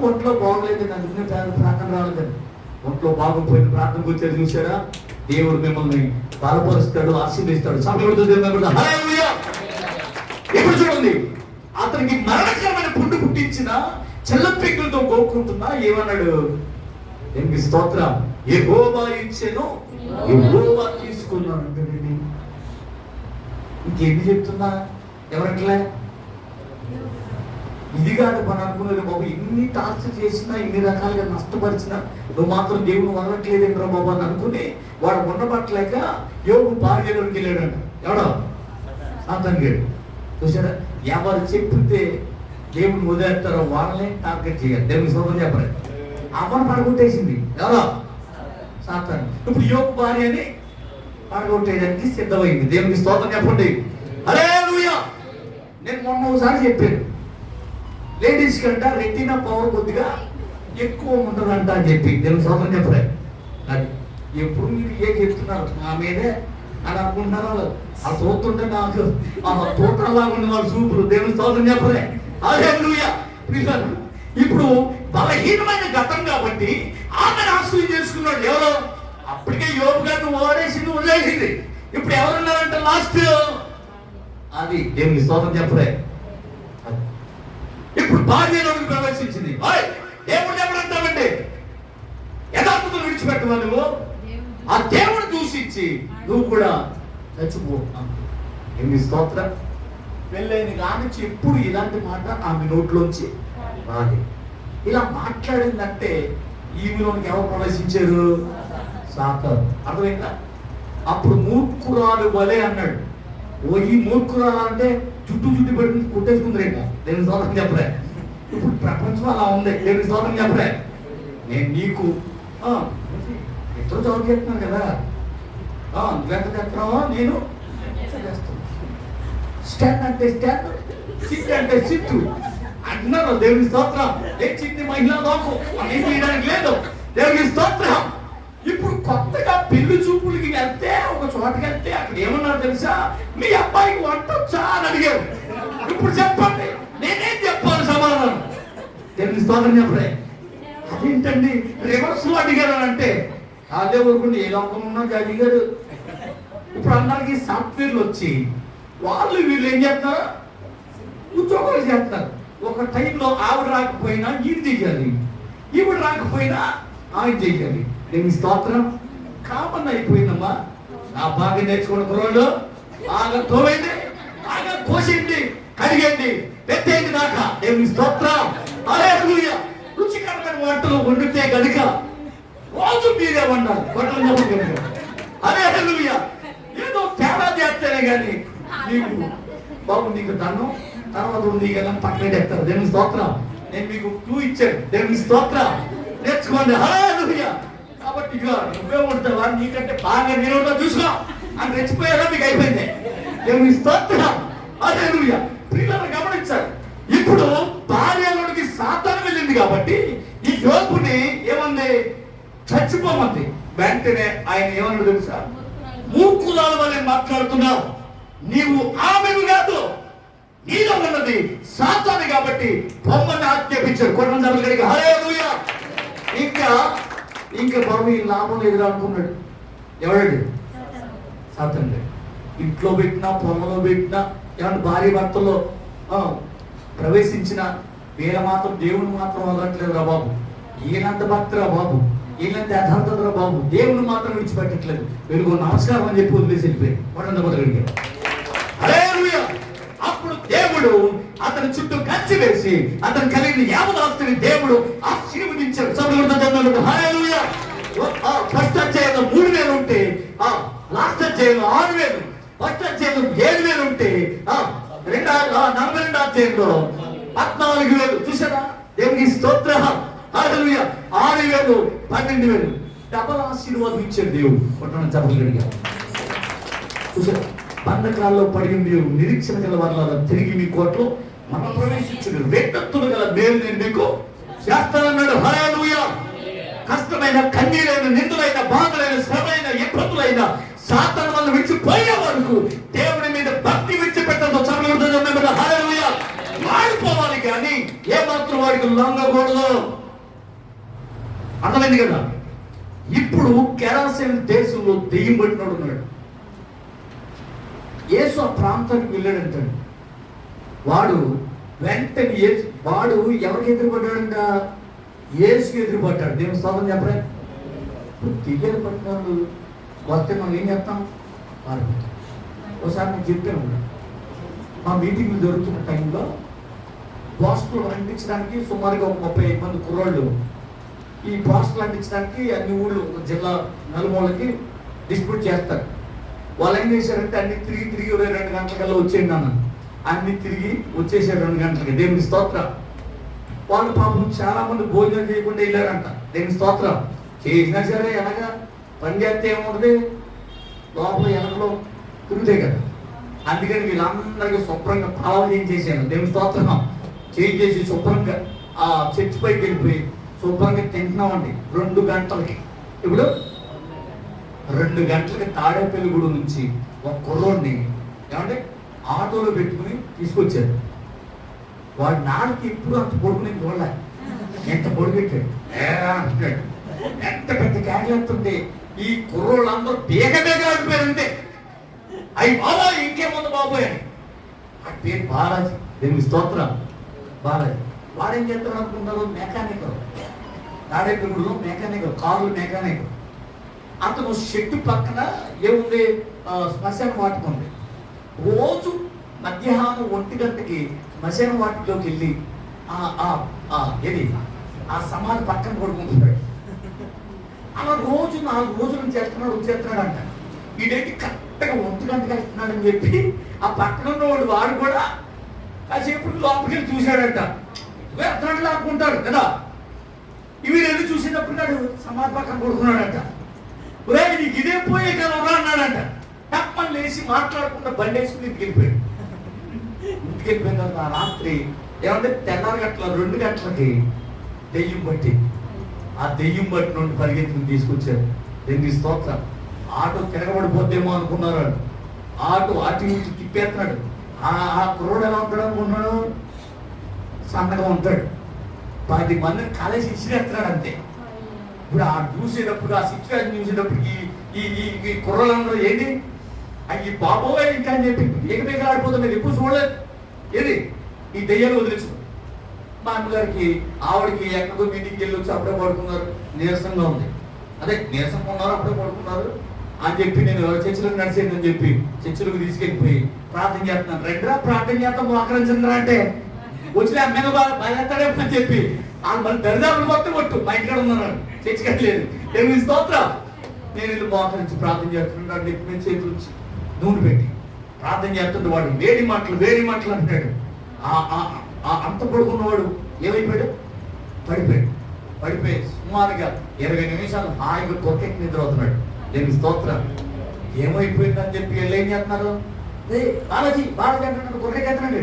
ఒంట్లో బాగోలేదు, అందుకనే ప్రార్థన రాలేదండి. ఒంట్లో బాగుపోయిన ప్రార్థనకు వచ్చేది చూసారా? దేవుడు మిమ్మల్ని బలపరుస్తాడు, ఆశీర్వదిస్తాడు. సమయంతో హల్లెలూయా. ఇప్పుడు చూడండి, అతనికి మరణకరమైన పుండు పుట్టించిన చెల్ల పెంకులతో గోక్కుంటున్నా ఏమన్నాడు? దేవునికి స్తోత్రం. యెహోవా ఇచ్చెను, యెహోవా తీసుకున్నాడు అంటాడండి. ఇంకేమి చెప్తున్నా? ఎవరట్లే ఇది కాదు పని అనుకున్నది. బాబు ఎన్ని టార్చర్ చేసినా, ఎన్ని రకాలుగా నష్టపరిచినా నువ్వు మాత్రం దేవుని వదలట్లేదేంద్రా బాబు అని అనుకుని వాడు ఉండబట్టలేక యోగు భార్యలోకి వెళ్ళాడంట. ఎవడో సాతాను గేడు. చూసారా? ఎవరు చెప్పితే దేవుని వదిలేస్తారో వాళ్ళని టార్గెట్ చేయాలి. దేవుని సోదరు చెప్పాలి. అమ్మను పడగొట్టేసింది ఎవరో? సాతాను. ఇప్పుడు యోగు భార్యని పడగొట్టేయడానికి సిద్ధమైంది. దేవునికి స్తోత్రం చెప్పండి. హల్లెలూయా. నేను మొన్న ఒకసారి చెప్పాను, లేడీస్ కంట రెటీనా పవర్ కొద్దిగా ఎక్కువ ఉంటుందంట అని చెప్పి. దేవుని స్తోత్రం చెప్పలే. అది ఎప్పుడు మీరు ఏ చెప్తున్నారు నా మీదే అని అనుకుంటున్నారు వాళ్ళు. ఆ చూస్తుంటే నాకు తోటలాగా ఉన్న వాళ్ళు సూపులు. దేవుని స్తోత్రం చెప్పలే. హల్లెలూయా. ఇప్పుడు బలహీనమైన ఘటన కాబట్టి ఆమెను ఆశ్రయం చేసుకున్నాడు. ఎవరో? అప్పటికే యోబు గారిని ఓడేసింది, వదిలేసింది. ఇప్పుడు ఎవరున్నారంటే లాస్ట్ అది. దేవుని స్తోత్రం చెప్పలే. ఇప్పుడు భార్యలోకి ప్రవేశించింది. దేవుడు ఎవడంటావంటే యథార్థతను విడిచిపెట్టవా నువ్వు? ఆ దేవుడు దూషించి నువ్వు కూడా చచ్చిపో. ఏమి స్తోత్రం. పెళ్ళైన కానించి ఎప్పుడు ఇలాంటి మాట ఆమె నోట్లోంచి రాదు. ఇలా మాట్లాడిందంటే ఈమెలోనికి ఎవరు ప్రవేశించారు? సాతాను. అర్థమైందా? అప్పుడు మూర్ఖురాలు వలే అన్నాడు. ఓ ఈ మూర్ఖురాలు అంటే జుట్టు పెట్టి కొట్టేసుకుంది రేపు. దేవుని స్తోత్రం చెప్పలే. ఇప్పుడు ప్రపంచం అలా ఉంది. దేవుని స్తోత్రం చెప్పలే. నేను నీకు ఎట్లా జవాబు చేస్తున్నాను కదా, నువ్వెంత చేస్తున్నావో నేను చేస్తాను. స్టాండ్ అంటే స్టాండ్, సిట్ అంటే సిట్టు అంటున్నారు. దేవుని స్తోత్రం. ఏ చిన్ని మహిళా లోకం అని చేయడానికి లేదు. దేవుని స్తోత్రం. ఇప్పుడు కొత్తగా పెళ్లి చూపులకి వెళ్తే ఒక చోటకి వెళ్తే అక్కడ ఏమన్నారు తెలుసా? మీ అబ్బాయికి వంట వచ్చా అని అడిగారు. ఇప్పుడు చెప్పండి, నేనేం చెప్పాలి సమాధానం? దేవుని స్తోత్రం చెప్పలే. అదేంటండి రివర్స్ లో అడిగారు అంటే అదే ఊరుకుంటే ఏ లోకం ఉన్నా అడిగారు. ఇప్పుడు అందరికి సాఫ్ట్వేర్లు వచ్చి వాళ్ళు వీళ్ళు ఏం చేస్తున్నారు? ఉద్యోగాలు చేస్తున్నారు. ఒక టైంలో ఆవిడ రాకపోయినా ఈయన చెయ్యాలి, ఈవిడ రాకపోయినా ఆయన చెయ్యాలి. దేవుని స్తోత్రం. కామన్ అయిపోయిందమ్మా. ఆ బాగా నేర్చుకున్న కుర్రోళ్ళు బాగా తోవేయండి, బాగా కోసేయండి, కడిగండి, పెట్టేయండి దాకా. దేవుని స్తోత్రం. హల్లెలూయా. రుచికరమైన వంటలు వండితే కనుక రోజు మీరే వండాలి. వంటలు చెప్పు కనుక. హల్లెలూయా. ఏదో తేడా చేస్తేనే కానీ నీకు బాబు నీకు దండం తర్వాత ఉంది కదా పక్కన చెప్తారు. దేవుని స్తోత్రం. నేను మీకు క్లూ ఇచ్చాను. దేవుని స్తోత్రం. నేర్చుకోండి. హల్లెలూయా. కాబట్టి ఇక నువ్వే ఉంటావా? నీకంటే బాగా నేను చూసుకో అని రెచ్చిపోయారా? మీకు అయిపోయింది. దేవుని స్తోత్రం. హల్లెలూయా. ప్రియులను గమనించారు. ఇప్పుడు భార్యలోనికి సాతాను వెళ్ళింది కాబట్టి ఈ యోబుని ఏమంది? చచ్చిపోమంది. వెంటనే ఆయన ఏమన్నాడు తెలుసా? మూర్ఖురాలు వల్ల మాట్లాడుతున్నావు, నీవు ఆమెను కాదు, నీలో ఉన్నది సాతాను కాబట్టి బొమ్మని ఆజ్ఞాపించారు. కొట్టగలిగా. హల్లెలూయా. ఇంకా బాబు ఈ లాభం లేదు అనుకున్నాడు. ఎవడండి? సాతాను. ఇంట్లో పెట్టినా పొలంలో పెట్టినా ఏమన్నా భార్య భర్తలో ప్రవేశించిన వీళ్ళ మాత్రం దేవుని మాత్రం వదలట్లేదు రా బాబు. ఈయనంత భక్తి రా బాబు, ఈయనంత యథార్థత రా బాబు. దేవుని మాత్రం విడిచిపెట్టట్లేదు. వీళ్ళకు నమస్కారం అని చెప్పి వదిలేసి వెళ్ళిపోయి వాడంత మొదలడిగారు. హల్లెలూయా. అప్పుడు అతని చుట్టూ కంచి వేసి అతను కలిగిన యావదాస్తిని దేవుడు ఆశీర్వదించాడు. హల్లెలూయా. ఫస్ట్ అధ్యాయంలో 3,000 ఉంటే లాస్ట్ అధ్యాయంలో 6,000, ఫస్ట్ అధ్యాయంలో 7,000 ఉంటే 42వ అధ్యాయంలో 14,000. చూసారా? దేవునికి స్తోత్రం. హల్లెలూయా. 6,000, 12,000 డబల్ ఆశీర్వాదం ఇచ్చాడు దేవుడు. కొట్టడం చెప్పగలిగా. చూసారా? బంధకాల్లో పడి నిరీక్షణ గల వాళ్ళ తిరిగి మీ కోట్లో మన ప్రవేశించుడు వేటత్తులు గల మేలు నేను మీకు చేస్తానన్నాడు. హల్లెలూయా. కష్టమైన, కన్నీరైన, నిందులైన, బాధలైన, శ్రమైన, ఇబ్బందులైన సాతాను వల్ల విడిచిపోయే వరకు దేవుని మీద భక్తి విడిచిపెట్టడంతో చదువుతుంది. హల్లెలూయా. మారిపోవాలి కానీ ఏమాత్రం వాడికి లొంగకూడదు. అర్థమైంది కదా? ఇప్పుడు కెరాసేన్ దేశంలో దెయ్యం పట్టినాడు ఉన్నాడు. యేసు ఆ ప్రాంతానికి వెళ్ళాడంటాడు. వాడు వెంటనే వాడు ఎవరికి ఎదురుపడ్డాడంట? యేసుకి ఎదురుపడ్డాడు. దేవుని స్తోత్రం చెప్పలే. దెయ్యాలు పట్టిన వాళ్ళు వస్తే మనం ఏం చేస్తాం? పారిపోతాం. ఒకసారి నేను చెప్పాను, మా మీటింగ్లు జరుగుతున్న టైంలో పోస్టులు అంటించడానికి సుమారుగా ఒక 35 మంది కుర్రాళ్ళు ఈ పోస్టులు అంటించడానికి అన్ని ఊళ్ళు జిల్లా నలుమూలకి డిస్ట్రిబ్యూట్ చేస్తారు. వాళ్ళు ఏం చేశారంటే అన్ని తిరిగి 22 గంటలకల్లా వచ్చేయండి అన్న. అన్ని తిరిగి వచ్చేసారు 2 గంటలకి. దేవుని స్తోత్రం. వాళ్ళు పాపం చాలా మంది భోజనం చేయకుండా వెళ్ళారంట. దేవుని స్తోత్రం. చేసినా సరే ఎనగా పని చేస్తే ఏముంటుంది? లోపల ఎనకలో తిరుగుతాయి కదా. అందుకని వీళ్ళందరికీ శుభ్రంగా పాలన చేశాను. దేవుని స్తోత్రం. చేసి శుభ్రంగా ఆ చర్చి పైకి వెళ్ళిపోయి శుభ్రంగా తింటున్నామండి 2 గంటలకి. ఇప్పుడు 2 గంటలకి తాడేపల్లిగూడ నుంచి ఒక కుర్రోడిని ఏమంటే ఆటోలో పెట్టుకుని తీసుకొచ్చారు. వాడి నాన్నకి ఇప్పుడు అంత పొడుగు నేను చూడలే. ఎంత పొడుగు పెట్టాడు అంటున్నాడు. ఎంత పెద్ద క్యాన్లేస్తుంటే ఈ కుర్రోళ్ళందరూ బేగ ఆడిపోయారంటే అయ్యి బాబాయ్ ఇంకేముంది బాబోయ్ అని. ఆ పేరు బాలాజీ. దేవుని స్తోత్రం. బాలాజీ. వాడేం చేస్తాడు అనుకుంటారు? మెకానిక్. తాడేపల్లిగూడలో మెకానిక్, కార్లు మెకానిక్. అతను షెట్టు పక్కన ఏముంది? శ్మశాన వాటిక ఉంది. రోజు మధ్యాహ్నం 1 గంటకి శ్మశాన వాటికలోకి వెళ్ళి ఆ సమాధి పక్కన పడుకుంటున్నాడు. అలా రోజు 4 రోజులు చేస్తున్నాడు అంట. వీడేంటి కరెక్ట్గా 1 గంటకి వెళ్తున్నాడని చెప్పి ఆ పక్కన ఉన్నవాడు వాడు కూడా కాసేపు లోపలికి వెళ్ళి చూశాడంట. వెళ్తున్నాడు అనుకుంటాడు కదా. ఇవి 2 చూసినప్పుడు నాడు సమాధి పక్కన పడుకున్నాడంట. ఒరే నీకు ఇదే పోయే కదా అన్నాడంట. తప్పని లేచి మాట్లాడకుండా బండి వేసుకుని ఇంటికి వెళ్ళిపోయాడు. ఇంటికి వెళ్ళిపోయిన తర్వాత ఆ రాత్రి ఏమంటే తెల్లారి గంటల 2 గంటలకి దెయ్యం బట్టి ఆ దెయ్యం బట్టి నుండి పరిగెత్తుకుని తీసుకొచ్చారు. దేవుని స్తోత్రం. ఆటో తిరగబడిపోద్దేమో అనుకున్నారు. ఆటో అటు నుంచి తిప్పేస్తున్నాడు. ఆ కుర్రోడు ఎలా ఉంటాడు అనుకున్నాడు? సన్నగా ఉంటాడు. 10 మందిని కాలేసి ఇచ్చిరేస్తున్నాడు అంతే. ఇప్పుడు ఆ చూసేటప్పుడు, ఆ సిచ్యువేషన్ చూసేటప్పటికి ఈ కుర్రలందరూ ఏంటి ఈ బాబోయ్ ఇంకా అని చెప్పి ఏకమేకలు ఆడిపోతున్నారు. ఎప్పుడు చూడలేదు. ఏది ఈ దెయ్యాలు వదిలించు. మా అమ్మగారికి ఆవిడకి ఎక్కడికో మీటింగ్కి వెళ్ళి వచ్చి అప్పుడే పడుకున్నారు. నీరసంగా ఉంది. అదే నీరసంగా ఉన్నారు, అప్పుడే పడుకున్నారు అని చెప్పి నేను చర్చిలకు నడిచేదని చెప్పి చర్చిలకు తీసుకెళ్ళిపోయి ప్రార్థన చేస్తున్నాను. రెండురా ప్రార్థన చేస్తాం మోకరించండిరా అంటే వచ్చిన అమ్మగా బాధేస్తాడేమో అని చెప్పి వాళ్ళు మళ్ళీ దరిదాపులు మొత్తం కొట్టు మా ఇంటికాడ ఉన్నాడు. చర్చికి లేదు. దేవుని స్తోత్రం. నేను ఇల్లు మోకరించి ప్రార్థన చేస్తున్నాడు. నెత్తి మీద చేతులు వచ్చి నూనె పెట్టి ప్రార్థన చేస్తుంటే వాడు వేడి మాటలు అంటున్నాడు. అంత పడుకున్నవాడు ఏమైపోయాడు? పడిపోయి సుమారుగా 20 నిమిషాలు హాయిగా తొక్కెక్కి నిద్ర అవుతున్నాడు. దేవుని స్తోత్రం. ఏమైపోయిందని చెప్పి వీళ్ళు ఏం చేస్తున్నారు? బాలాజీ అంటున్నాడు. కొరకే చేస్తున్నాడు.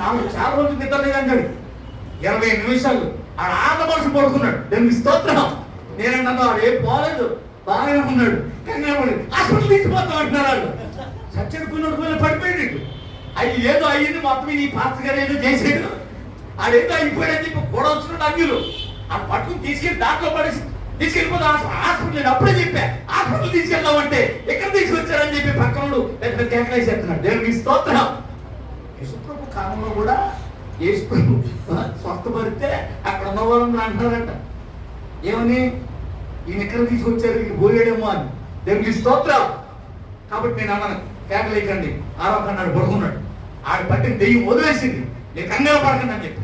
నాకు చాలా రోజులు నిద్ర లేదంటాడు. 20 నిమిషాలు ఆడ మనసు పడుకున్నాడు. దేవుని స్తోత్రం. నేనన్నా వాడు ఏం పోలేదు, బాగానే ఉన్నాడు. కానీ హాస్పిటల్ తీసుకుపోతాం అంటున్నారు వాళ్ళు. సచ్చడుకున్నాడు పడిపోయాడు. అది ఏదో అయ్యింది మొత్తం. ఈ పాస్టర్ గారు ఏదో చేసాడు. ఆడేదో అయిపోయాడని చెప్పి కూడా వచ్చినాడు అన్యులు. ఆ పట్టుకుని తీసుకెళ్ళి దాంట్లో పడేసి తీసుకెళ్ళిపోతే హాస్పిటల్ అప్పుడే చెప్పా హాస్పిటల్ తీసుకెళ్దామంటే ఎక్కడ తీసుకొచ్చారని చెప్పి పక్కనోడు పెద్ద కేకలేసి చెప్తున్నాడు. దేవుని స్తోత్రం. యేసుప్రభు కాలంలో కూడా యేసుప్రభు స్వస్థపడితే అక్కడ ఉన్న వాళ్ళని అంటారంట. ఏమని? ఈయన ఎక్కడ తీసుకొచ్చారు, ఈయన పోయాడేమో అని. దేవుని స్తోత్రం. కాబట్టి నేను అన్నాను కేకలేకండి. ఆరోకన్నాడు పడుకున్నాడు. ఆడ పట్టిన దెయ్యం వదిలేసింది, నేను కంగారు పడకండి అని చెప్పి.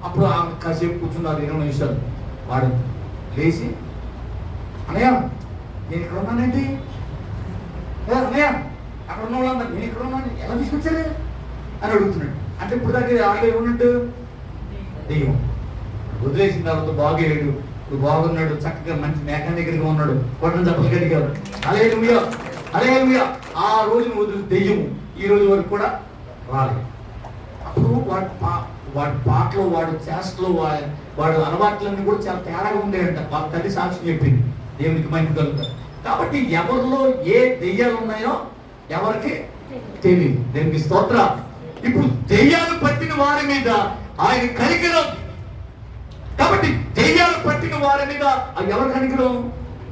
అప్పుడు ఆమె కాసేపు కూర్చున్నారు 20 నిమిషాలు. వాడు లేచి, అన్నయ్య నేను ఇక్కడ ఉన్నానండి, అన్నయ్య అక్కడ ఉన్న వాళ్ళందరూ నేను ఇక్కడ ఉన్నాను, ఎలా తీసుకొచ్చారు అని అడుగుతున్నాడు. అంటే ఇప్పుడు దాకా ఆడలో ఏమన్నట్టు దెయ్యం వదిలేసిన తర్వాత బాగేయడు, ఇప్పుడు బాగున్నాడు, చక్కగా మంచి మెకానికల్గా ఉన్నాడు, కొట్టని చెప్పలు కడిగాడు. హల్లెలూయా హల్లెలూయా. ఆ రోజును వదిలి దెయ్యము ఈ రోజు వరకు కూడా రాలేదు. అప్పుడు వాడి పాటలో, వాడి చేష్టలో, వాడు అలవాట్లన్నీ కూడా చాలా తేడాగా ఉండేయంట. వాళ్ళ తల్లి సాక్ష్యం చెప్పింది, దేవునికి మహిమ కలుగుతారు. కాబట్టి ఎవరిలో ఏ దెయ్యాలు ఉన్నాయో ఎవరికి తెలియదు. దేవునికి స్తోత్ర. ఇప్పుడు దెయ్యాలు పట్టిన వారి మీద ఆయన కనికరం. కాబట్టి దెయ్యాలు పట్టిన వారి మీద ఎవరి కనికరం?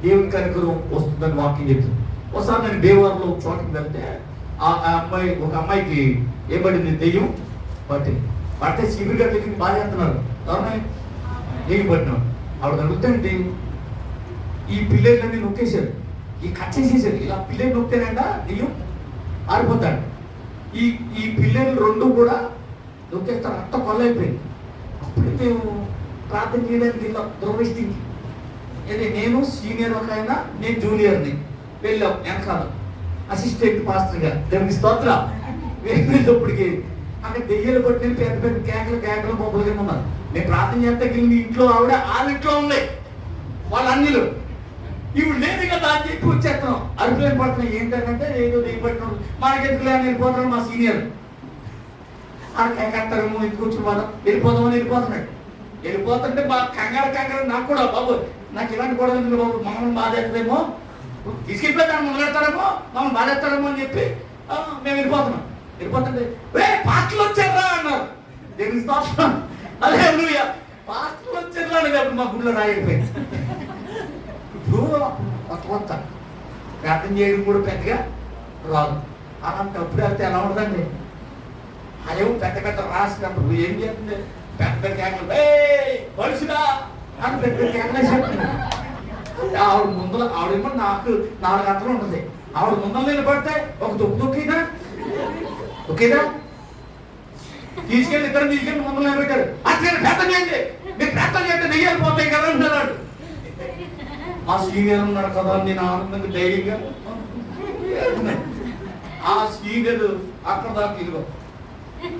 దేవుని కనికరం వస్తుందని వాక్యం చెప్తుంది. ఒకసారి నేను దేవాలయంలో చోటకి వెళ్తే ఒక అమ్మాయికి ఏం దెయ్యం పట్టింది. పడితే చీపురు గట్లకి బాగా చేస్తున్నారు, ఎవరిని దెయ్యం పట్టినాడు. ఆవిడ అడుగుతాండి, ఈ పిల్లర్లన్నీ నొక్కేశారు, ఈ కట్ చేసేసారు. ఇలా పిల్లలు నొక్కానంట దెయ్యం ఆరిపోతాడు. ఈ పిల్లలు 2 కూడా నొక్కేస్తారు, రక్తం కొల్లైపోయింది. అప్పుడు మేము ప్రార్థన చేయడానికి వెళ్ళాం దురదృష్టికి. ఇది నేను సీనియర్ ఒక ఆయన, నేను జూనియర్ని. వెళ్ళాం వెనకాల అసిస్టెంట్ పాస్టర్గా. దేవునికి స్తోత్ర. వెళ్ళేటప్పటికి అక్కడ దెయ్యాలు పట్టిన పెద్ద పెద్ద కేకలు బొబ్బలు కింద ఉన్నారు. నేను ప్రార్థన చేస్తే వెళ్ళి ఇంట్లో ఆవిడ ఇంట్లో ఉంది, వాళ్ళ అన్నిలు. ఇవి లేదు కదా అని చెప్పి వచ్చేస్తున్నాం. అరుపులేని పడుతున్నాం. ఏంటంటే ఏదో దెయ్యం పట్టినాడు, మనకెందుకు లేని వెళ్ళిపోతున్నాడు మా సీనియర్. ఆ కేకట్టరేమో ఇంటికి వచ్చి వెళ్ళిపోదామని వెళ్ళిపోతుంటే మా కంగారు నాకు కూడా, బాబు నాకు ఇలాంటి గొడవ ఎందుకు బాబు, మమ్మల్ని బాధేస్తారేమో, తీసుకెళ్ళిపోతాను మొదలెడతారేమో, మమ్మల్ని బాధేస్తారేమో అని చెప్పి మేము వెళ్ళిపోతుంటే పాస్టర్లు వచ్చారా అన్నారు. దేవునికి స్తోత్రం. హల్లెలూయా. పాస్టర్లు వచ్చారా అనేది అప్పుడు మా గుడిలో రాయకపోయింది. ఇప్పుడు కొత్త ప్రార్థన చేయడం కూడా పెద్దగా రాదు. అలాంటప్పుడు వెళ్తే ఎలా ఉంటుందండి? అదేమో పెద్ద రాసినప్పుడు ఏం చేస్తుంది, పెద్ద కేకలు బలుసుగా అని పెద్ద కేకలు చెప్తుంది. ఆవిడ ముందర ఆవిడేమో నాకు 4 గంటలు ఉంటుంది. ఆవిడ ముందర నిలబడితే ఒక తొక్కిదా తీసుకెళ్ళి ముందర నిలబెట్టారు. అసలు ప్రార్థన చేయండి, మీరు ప్రార్థన చేస్తే దెయ్యాలు పోతాయి కదా అంటున్నాడు. మా సీనియర్ ఉన్నాడు కదా, నేను ఆనందంగా ధైర్యంగా ఆ సీనియర్ అక్కడ దాకా ఇదిగో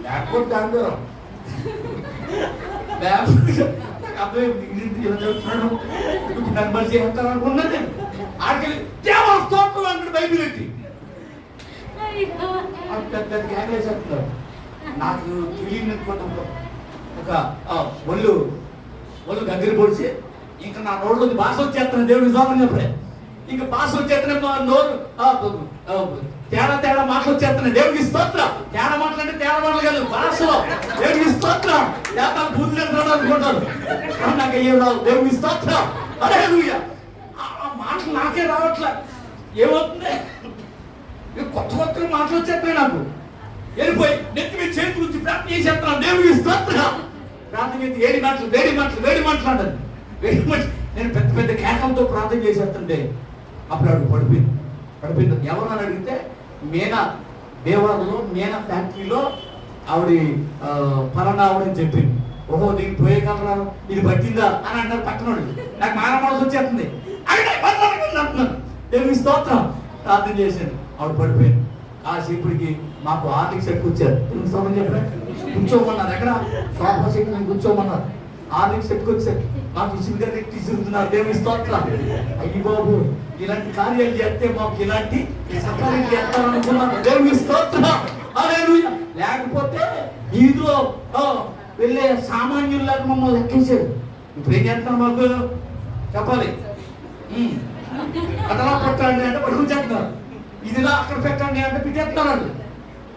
లేకపోతే దాంట్లో చేస్తాను అనుకున్నది. ఆడికెళ్ళి దేవా స్తోత్రం అంటాడు బైబిల్ ఎత్తి. పెద్ద కేకలేసేస్తున్నారు. నాకు తెలియని ఒక ఒళ్ళు దగ్గర పొడిచి ఇంకా నా నోట్లోకి భాష వచ్చేస్తున్నాను. దేవుడికి సోమని చెప్పలే, ఇంకా భాష వచ్చేస్తున్నాయి. మా నోరు తేడా మాటలు వచ్చేస్తున్నాయి. దేవుడికి స్తోత్రం. తేడా మాటలు అంటే తేడా మాటలు కాదు, భాషలో దేవుడికి స్తోత్రం. తేడా బూతులు అనుకుంటారు, నాకు ఏం రావు. దేవుడికి స్తోత్రం. హల్లెలూయా. ఆ మాటలు నాకే రావట్లే. ఏమవుతుంది? కొత్త మాటలు వచ్చేస్తున్నాయి నాకు. వెళ్ళిపోయి నెత్తి మీద చేతి గురించి ప్రార్థన చేసేస్తున్నాను. దేవుడికి స్తోత్రం. ప్రార్థన చేసి వేడి మాటలు అంటారు. నేను పెద్ద కేకలతో ప్రార్థన చేసేస్తుంటే అప్పుడు ఆవిడ పడిపోయింది. ఎవరని అడిగితే మీనా దేవాలయంలో మీనా ఫ్యాక్టరీలో ఆవిడ ఫలానా ఆవిడని చెప్పింది. ఓహో దీనికి పోయే కలరాను ఇది పట్టిందా అని అంటారు పక్కనోడు. నాకు మానమనసు వచ్చేస్తుంది. అంటున్నాను. దేవుని స్తోత్రం. ప్రార్థన చేశాను, ఆవిడ పడిపోయింది. కాసేపటికి మాకు ఆర్థిక సెట్ కూర్చారు. స్తోత్రం చెప్పారు. కూర్చోమన్నారు. ఎక్కడ సోఫా సెట్ నేను కూర్చోమన్నారు. ఆర్థిక సెట్కి వచ్చారు. మాకు ఇసురుగానే తీసుకున్నారు. దేవుని స్తోత్రం. అయ్యి బాబు ఇలాంటి కార్యాలు చేస్తే మాకు ఇలాంటి సకార్యం చేస్తారనుకున్నాను. దేవుని స్తోత్రం. హల్లెలూయా. లేకపోతే వీధిలో వెళ్ళే సామాన్యుల్లాగా మమ్మల్ని లెక్కించారు. ఇప్పుడు ఏం చేస్తున్నారు మాకు చెప్పాలి. అదలా పెట్టండి అంటే పట్టుకుంటున్నారు, ఇదిలా అక్కడ పెట్టండి అంటే పెట్టేస్తున్నారు.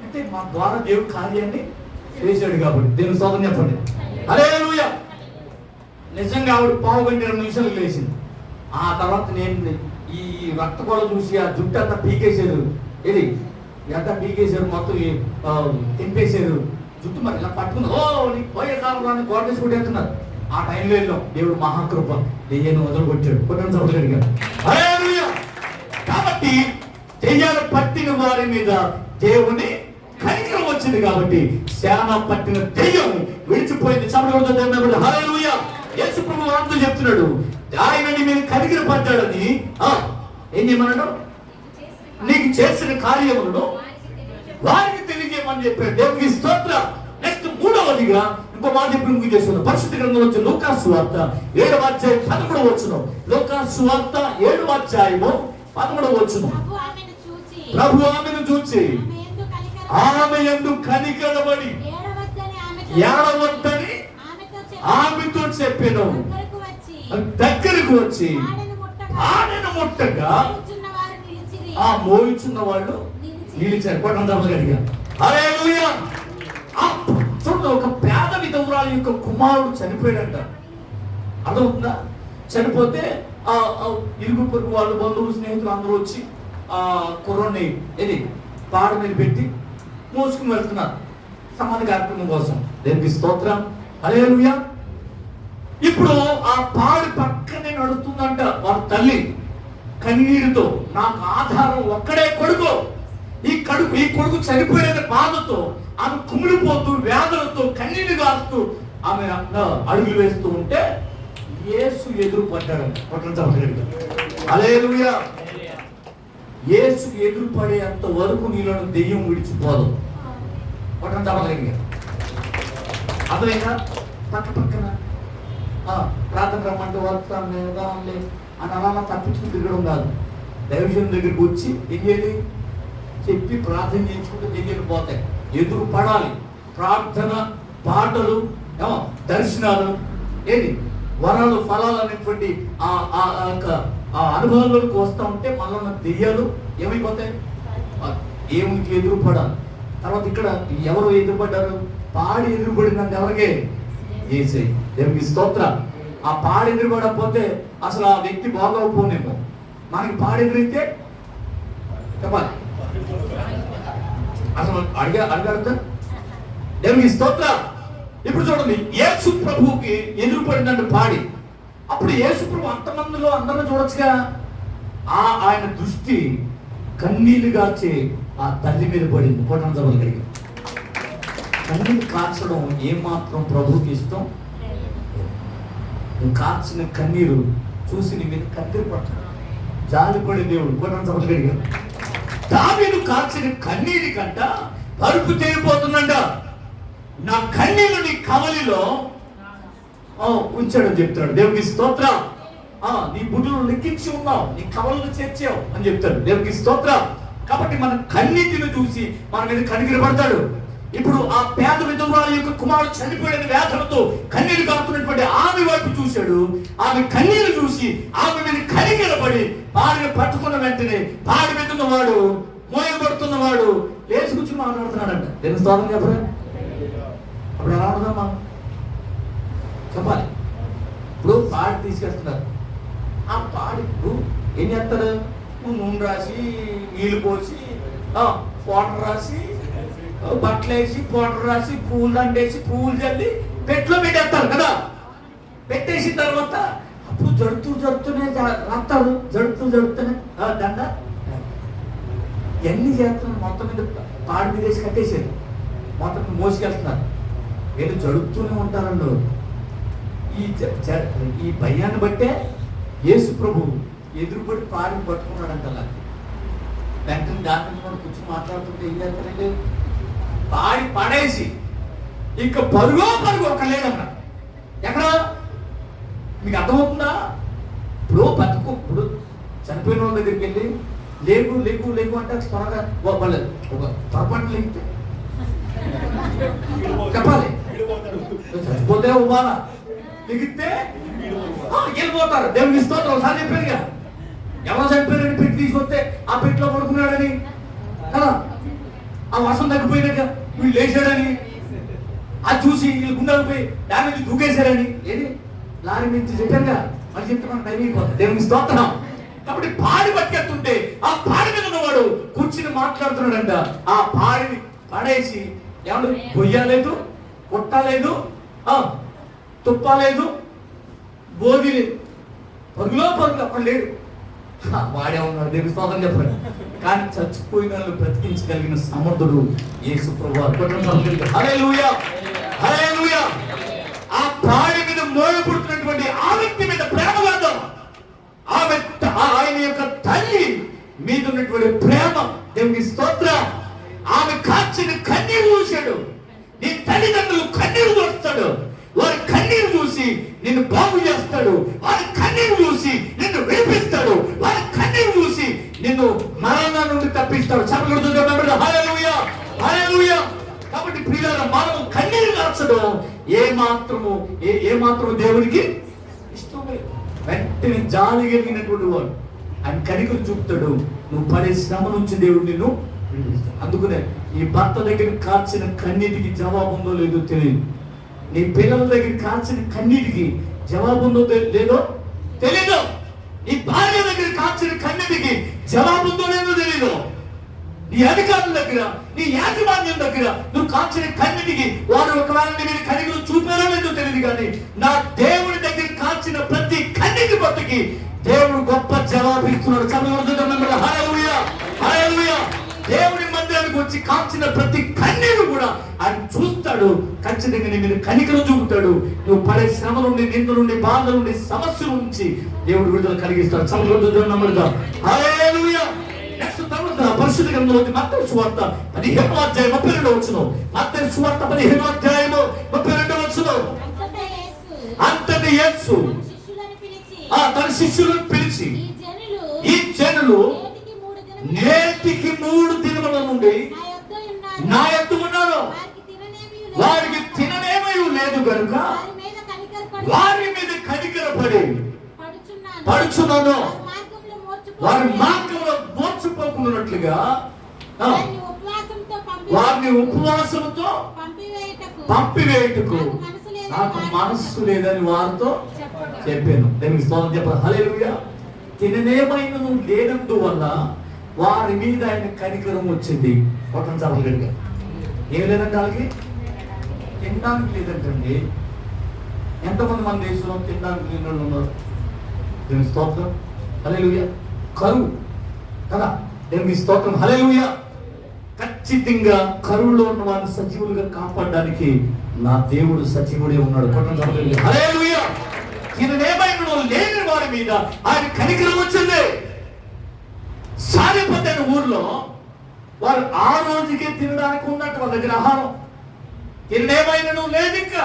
అంటే మా ద్వారా దేవుడు కార్యాన్ని చేశాడు కాబట్టి దేవుని స్తోత్రం చెప్పండి. హల్లెలూయా. నిజంగా ఆవిడ 1.5 నిమిషాలు లేచింది. ఆ తర్వాత నేను ఈ రక్త కొల చూసి ఆ జుట్టు అంతా పీకేశారు. ఇది ఎంత పీకేశారు, మొత్తం తెంపేశారు జుట్టు. మరి ఇలా పట్టుకుని నీకు పోయే కాలంలో గోడేసి కొట్టేస్తున్నారు. ఆ టైంలో వెళ్ళాం. దేవుడు మహాకృప దెయ్యాన్ని వదలగొట్టాడు. కొట్టడం హల్లెలూయా. కాబట్టి దెయ్యాలు పట్టిన వారి మీద దేవుని కనికరం వచ్చింది. వచ్చింది కాబట్టి శానా పట్టిన దెయ్యం విడిచిపోయింది. చమటతో హల్లెలూయా. యేసు ప్రభువు వారితో చెప్తున్నాడు, ఆయనని మీరు కనిగిరి పడ్డాడని ఏం చేయమన్నాడు? నీకు చేసిన కార్యములను వారికి తెలియజేయమని చెప్పాడు. దేవునికి స్తోత్రం. నెక్స్ట్ మూడవదిగా ఇంకో మాట చెప్పి ఇంకో చేసుకున్నాం. పరిశుద్ధ గ్రంథంలో వచ్చే లూకాసు సువార్త 7వ అధ్యాయం 13వ వచనం. లూకాసు సువార్త 7వ అధ్యాయము 13వ వచనం. ప్రభు ఆమెను చూచి ఆమె యందు కనికరపడి ఏడవద్దని ఆమెతో చెప్పెను. దగ్గరకు వచ్చి ఆమెను ముట్టగా ఆ మోయిచున్న వాళ్ళు నిలిచారు. కొట్టంగా హల్లెలూయా. చూడండి, ఒక పేద విధవురాలు యొక్క కుమారుడు చనిపోయాడంట. అర్థమవుతుందా? చనిపోతే ఇరుగు పొరుగు వాళ్ళు, బంధువులు, స్నేహితులు అందరూ వచ్చి ఆ కుర్రోని పాడ మీద పెట్టి మోసుకుని వెళ్తున్నారు సమాధి కార్యక్రమం కోసం. దేవునికి స్తోత్రం. హల్లెలూయా. ఇప్పుడు ఆ పాడి పక్కనే నడుస్తుందంట వారి తల్లి కన్నీరుతో. నాకు ఆధారం ఒక్కడే కొడుకు, ఈ కొడుకు చనిపోయిన బాధతో ఆమె కుమిలిపోతూ వేదనతో కన్నీళ్లు గారుతూ ఆమె అడుగులు వేస్తూ ఉంటే యేసు ఎదురు పడ్డాడు. హల్లెలూయా. యేసు ఎదురు పడేంత వరకు నీలో దెయ్యం విడిచిపోదు. అర్థమైనా? పక్క పక్కన ప్రార్థన రమ్మంటే వస్తాను అని అలా తప్పించుకుని తిరగడం కాదు. దైవజనం దగ్గరికి వచ్చి ఏం చేయాలి? చెప్పి ప్రార్థన చేయించుకుంటే దెయ్యాలు పోతాయి. ఎదురు పడాలి. ప్రార్థన, పాటలు, దర్శనాలు, వరాలు, ఫలాలు అనేటువంటి ఆ అనుభవాల్లోకి వస్తూ ఉంటే మనలో ఉన్న దెయ్యాలు ఏమైపోతాయి? ఏమికి ఎదురు పడాలి. తర్వాత ఇక్కడ ఎవరు ఎదురుపడ్డారు? పాడి ఎదురుపడినంత ఎవరికే? యేసయ్య. దేవునికి స్తోత్రం. ఆ పాడి ఎదురుపడకపోతే అసలు ఆ వ్యక్తి బాగోపోనేమో. మనకి పాడి ఎదురైతే చెప్పాలి అసలు అడగలుగుతా. దేవునికి స్తోత్రం. ఇప్పుడు చూడండి, యేసు ప్రభువుకి ఎదురుపడినట్టు పాడి. అప్పుడు యేసు ప్రభు అంతమందిలో అందరిని చూడొచ్చుగా. ఆయన దృష్టి కన్నీళ్లు గార్చే ఆ తల్లి మీద పడింది. కోటంజబలు కలిగి కన్నీళ్ళు కార్చడం ఏమాత్రం ప్రభువుకి ఇష్టం. నువ్వు కార్చిన కన్నీరు చూసి నీ మీద కన్నీరు పడతాడు. జాలిపడే దేవుడు. కోటంజబలు కలిగి దావీదు కార్చిన కన్నీటి కంట పరుపు తేలిపోతుందంట. నా కన్నీళ్ళు నీ కవలిలో ఉంచాడని చెప్తాడు. దేవునికి స్తోత్రం. నీ బుడ్డులు లెక్కించి ఉన్నావు, నీ కవలను చేర్చావు అని చెప్తాడు. దేవునికి స్తోత్రం. కాబట్టి మన కన్నీటిని చూసి మన మీద కనిగిరి పడతాడు. ఇప్పుడు ఆ పేద విధవరాల యొక్క కుమారుడు చనిపోయిన వేదనతో కన్నీరు కారుతున్నటువంటి ఆమె వైపు చూశాడు. ఆమె కన్నీరు చూసి ఆమె మీద కనిగిరపడి పాడిని పట్టుకున్న వెంటనే పాడి మీద ఉన్నవాడు, మోయబడుతున్నవాడు లేచి కూర్చుని మాట్లాడుతున్నాడంట. నేను స్తోత్రం చెప్పరా? అప్పుడు ఎలా ఉంటుందమ్మా చెప్పాలి. ఇప్పుడు పాడి తీసుకెళ్తున్నారు. ఆ పాడి ఏం చేస్తారు? నూనె రాసి, నీళ్ళు పోసి, పౌడర్ రాసి, బట్టలు వేసి, పౌడర్ రాసి, పూలు దండేసి, పువ్వులు చల్లి పెట్లో పెట్టేస్తారు కదా. పెట్టేసిన తర్వాత అప్పుడు జడుతూనే రాస్తారు. జడుతూనే దండ ఎన్ని చేస్తున్నారు. మొత్తం మీద పాడి మీద వేసి కట్టేసారు. మొత్తం మోసుకెళ్తున్నారు. వీళ్ళు జడుతూనే ఉంటారండు. ఈ భయాన్ని బట్టే యేసు ప్రభు ఎదురుపడి పాడిని పట్టుకున్నాడంట. వెంటనే దాని కూడా కూర్చొని మాట్లాడుతుంటే ఏం చేస్తారంటే పాడి పడేసి ఇంకా పరుగు ఒక లేదన్నా. ఎక్కడ మీకు అర్థమవుతుందా? ఇప్పుడు చనిపోయిన వాళ్ళ దగ్గరికి వెళ్ళి లేకు అంటే త్వరగా వాళ్ళు ఒక పొరపాటు లేకపోతే చెప్పాలి. చచ్చిపోతే బాధ లిగితే వెళ్ళిపోతారు. దేవుని స్తోత్రం. ఒకసారి చెప్పారుగా, ఎవరు చనిపోయారని పెట్టి తీసుకొస్తే ఆ పెట్టిలో పడుకున్నాడని కదా, ఆ వర్షం తగ్గిపోయినాక వీళ్ళు లేచాడని, అది చూసి వీళ్ళు గుండెలు పోయి దాని నుంచి దూకేశారని లారీ నుంచి చెప్పారుగా. మరి చెప్తే మనకు టైం అయిపోతుంది. దేవుని స్తోత్రం. కాబట్టి పాడి పట్టుకెళ్తుంటే ఆ పాడి మీద ఉన్నవాడు కూర్చుని మాట్లాడుతున్నాడంట. ఆ పాడిని పడేసి ఏమన్నా గొయ్యలేదు, కొట్టలేదు, తుప్పలేదు, బోధి లేదు, పరుగులో అక్కడ లేడు. వాడే ఉన్నాడు, దేవుని స్తోత్రం చెప్పండి. కానీ చచ్చిపోయిన వాళ్ళు బ్రతికించగలిగిన సమర్థుడు యేసు ప్రభువు. హల్లెలూయా, హల్లెలూయా. ఆ ప్రాణి మీద మోయబడుతున్నటువంటి ఆ వ్యక్తి మీద ప్రేమ కాదు, ఆమె ఆయన యొక్క తల్లి మీద ఉన్నటువంటి ప్రేమ. దేవుని స్తోత్రం. ఆమె కాచిన కన్నీరు చూశాడు. నీ తల్లిదండ్రులు కన్నీరు చూస్తాడు, వారి కన్నీరు చూసి నిన్ను బాగు చేస్తాడు, వారి కన్నీరు చూసి నిన్ను విడిపిస్తాడు, వారి కన్నీరు చూసి నిన్ను మరణం నుండి తప్పిస్తాడు. చెప్పగలుగుతుంది. హల్లెలూయా, హల్లెలూయా. కాబట్టి ప్రియులారా, మనము కన్నీరు కార్చడం ఏ మాత్రము దేవునికి ఇష్టం లేదు. వెంటనే జాలి కలిగినటువంటి వాడు ఆయన కనికలు చూపుతాడు. నువ్వు పడే శ్రమ నుంచి దేవుడు నిన్ను విడిపిస్తాడు. అందుకనే ఈ భర్త దగ్గర కార్చిన కన్నీటికి జవాబు ఉందో లేదో తెలియదు. నీ పిల్లల దగ్గర కాల్చిన కన్నీటికి జవాబు ఉందో లేదో తెలీదు. నీ భార్య దగ్గర కాల్చిన కన్నీటికి జవాబు ఉందో లేదో తెలీదు. నీ అధికారుల దగ్గర, నీ యాజమాన్యం దగ్గర నువ్వు కాల్చిన కన్నీటికి వారు ఒకవేళ నీ మీద కనికలు చూపారో లేదో తెలియదు. కానీ నా దేవుడి దగ్గర కాల్చిన ప్రతి కన్నీటి బతుకి దేవుడు గొప్ప జవాబు ఇస్తున్నాడు. హల్లెలూయా, హల్లెలూయా. దేవుడి మందిరానికి వచ్చి కాల్చిన ప్రతి కన్నీరు కూడా ఆయన చూస్తాడు. ఖచ్చితంగా నీ మీద కనికలు చూపుతాడు. నువ్వు పడే శ్రమ నుండి, నింద నుండి, బాధ నుండి, సమస్య నుంచి దేవుడు విడుదల కలిగిస్తాడు. హల్లెలూయా. నెక్స్ట్ తర్వాత పరిశుద్ధ గ్రంథంలోని మత్తయి సువార్త 15వ అధ్యాయం 32వ వచనం. మత్తయి సువార్త 15వ అధ్యాయం 32వ వచనం. అంతటి యేసు తన శిష్యులను పిలిచి, ఈ జనులు నేటికి 3 దినముల నుండి నా యొద్ద ఉన్నారు, వారికి తిననేమీ లేదు కనుక వారి మీద కనికరపడి పడుచున్నాను. వారి మార్గంలో మోర్చిపోకున్నట్లుగా వారిని ఉపవాసంతో పంపివేయటకు నాకు మనస్సు లేదని వారితో చెప్పాను. దానికి స్తోత్రం చెప్పాలి. హల్లెలూయా. తిననేమైనను లేనందువల్ల వారి మీద ఆయన కనికరం వచ్చింది. కొట్టం చదవగలిగా ఏం లేదంటే వాళ్ళకి తినడానికి లేదంటండి. ఎంతమంది మన దేశంలో తినడానికి లేని వాళ్ళు ఉన్నారు? దేవుని స్తోత్రం. హల్లెలూయా. కరువు కదా, దేవుని స్తోత్రం. హల్లెలూయా. ఖచ్చితంగా కరువులో ఉన్న వారిని సజీవులుగా కాపాడడానికి నా దేవుడు సజీవుడే ఉన్నాడు. కొట్టం చదవగలిగా. హల్లెలూయా. తిననేమైనను లేని వారి మీద ఆయన కనికరం వచ్చింది. సారిపోతే ఊర్లో వారు ఆ రోజుకే తినడానికి ఉన్నట్టు వాళ్ళ దగ్గర ఆహారం. తినేమైనను లేదు. ఇంకా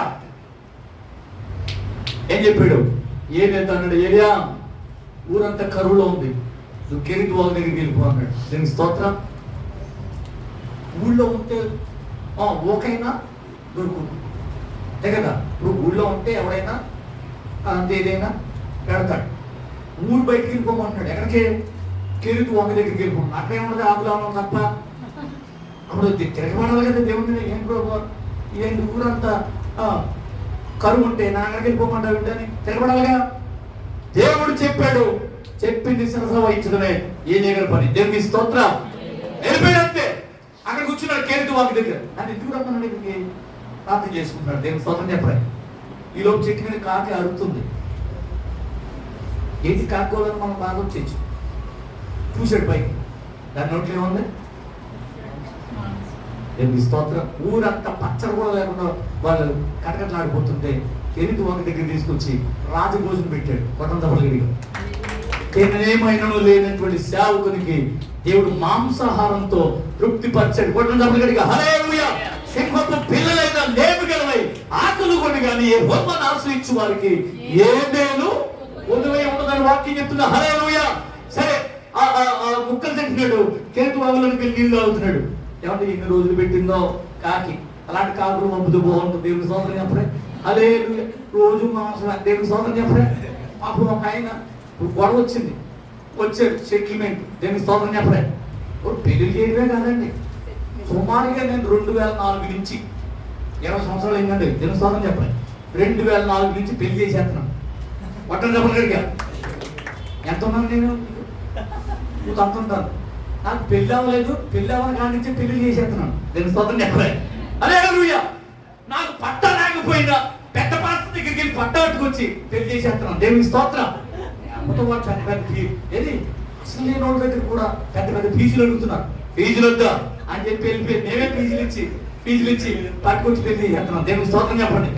ఏం చెప్పాడు? ఏదైతే అన్నాడు, ఏరియా ఊరంతా కరువులో ఉంది, నువ్వు కెరీర్ వాళ్ళ దగ్గరికి వెళ్ళిపో అన్నాడు. దీనికి స్తోత్రం. ఊళ్ళో ఉంటే ఓకైనా దొరుకుతుంది కదా. ఇప్పుడు ఊళ్ళో ఉంటే ఎవరైనా అంత ఏదైనా పెడతాడు. ఊరు బయటికి వెళ్ళిపోమంటాడు. ఎక్కడికి? కెరీర్ వాళ్ళ దగ్గరికి వెళ్ళిపోమన్నాడు. అక్కడేముంటుంది? ఆకులామం తప్ప. అప్పుడు తిరగబడాలి కదా దేవుడిని. ఏం ప్రభు, ఏంటి ఊరంతా కరువు ఉంటే నా అక్కడికి వెళ్ళిపోమంటావు ఏంటని తిరగబడాలిగా. దేవుడు చెప్పాడు, చెప్పింది సరసా వహించడమే ఏ దగ్గర పని. దేవుని స్తోత్రం. వెళ్ళిపోయాడు అంతే. అక్కడ కూర్చున్నాడు కేరితు వాకి దగ్గర. నన్ను ఎందుకు రమ్మన్నాడు? ఇక్కడికి ప్రార్థన చేసుకుంటున్నాడు. దేవుని స్తోత్రం చెప్పాలి. ఈలోపు చెట్టు మీద కాకి అరుతుంది. ఏంటి కాకోవాలని మనం బాగా వచ్చేచ్చు. చూశాడు పైకి, దాని నోట్లో ఏముంది? దేవుని స్తోత్రం. ఊరంతా పచ్చడి కూడా లేకుండా వాళ్ళు కటకట్లాడిపోతుంటే కేరితు వాకి దగ్గర తీసుకొచ్చి రాజభోజనం పెట్టాడు. కొట్టంతపల్లిగా తిననేమైనను లేనటువంటి సేవకునికి దేవుడు మాంసాహారంతో తృప్తిపరిచాడు. కొట్టంతపల్లిగా. హల్లెలూయా. సింహపు పిల్లలైన లేమిగలవై ఆకులు కొని కానీ యెహోవాను ఆశ్రయించు వారికి ఏ మేలు పొందువై ఉండదని వాక్యం చెప్తున్నా. హల్లెలూయా. సరే, ముక్కలు తింటున్నాడు. కేతు వాగులను వెళ్ళి నీళ్ళు తాగుతున్నాడు. ఏమంటే ఎన్ని రోజులు పెట్టిందో కాకి. అలాంటి కాకులు పంపుతూ బాగుంటుంది. దేవుని స్తోత్రం చెప్పడే. హల్లెలూయా. రోజు మాంసం. దేవుని స్తోత్రం చెప్పడే. అప్పుడు ఒక ఆయన గొడవ వచ్చింది, వచ్చాడు సెటిల్మెంట్. దేవుని స్తోత్రం చెప్పడే. పెళ్లి చేయడమే కాదండి, సుమారుగా నేను 2004 నుంచి 20 సంవత్సరాలు అయిందండి. దేవుని స్తోత్రం చెప్పండి. 2004 నుంచి పెళ్లి చేసేస్తున్నాను. పట్టణ చెప్పగలిగా. ఎంత ఉన్నాను నేను? నువ్వు అంత ఉంటాను. నాకు పెళ్ళి అవ్వలేదు, పెళ్ళి అవ్వని కాడి నుంచి పెళ్లి చేసేస్తున్నాను. దేవుని స్తోత్రం చెప్పలే. హల్లెలూయా. నాకు పట్ట లేకపోయినా పెద్ద పాత్ర దగ్గరికి వెళ్ళి పట్ట పట్టుకొచ్చి పెళ్లి చేసేస్తున్నాను. దేవుని స్తోత్రం. అమ్మతో పాటు చనిపోయి ఏది లక్షలు లేని వాళ్ళ దగ్గర కూడా పెద్ద పెద్ద ఫీజులు అడుగుతున్నారు. ఫీజులు వద్దా అని చెప్పి వెళ్ళిపోయి మేమే ఫీజులు ఇచ్చి పట్టుకొచ్చి పెళ్లి చేస్తున్నాం. దేవుని స్తోత్రం చెప్పండి.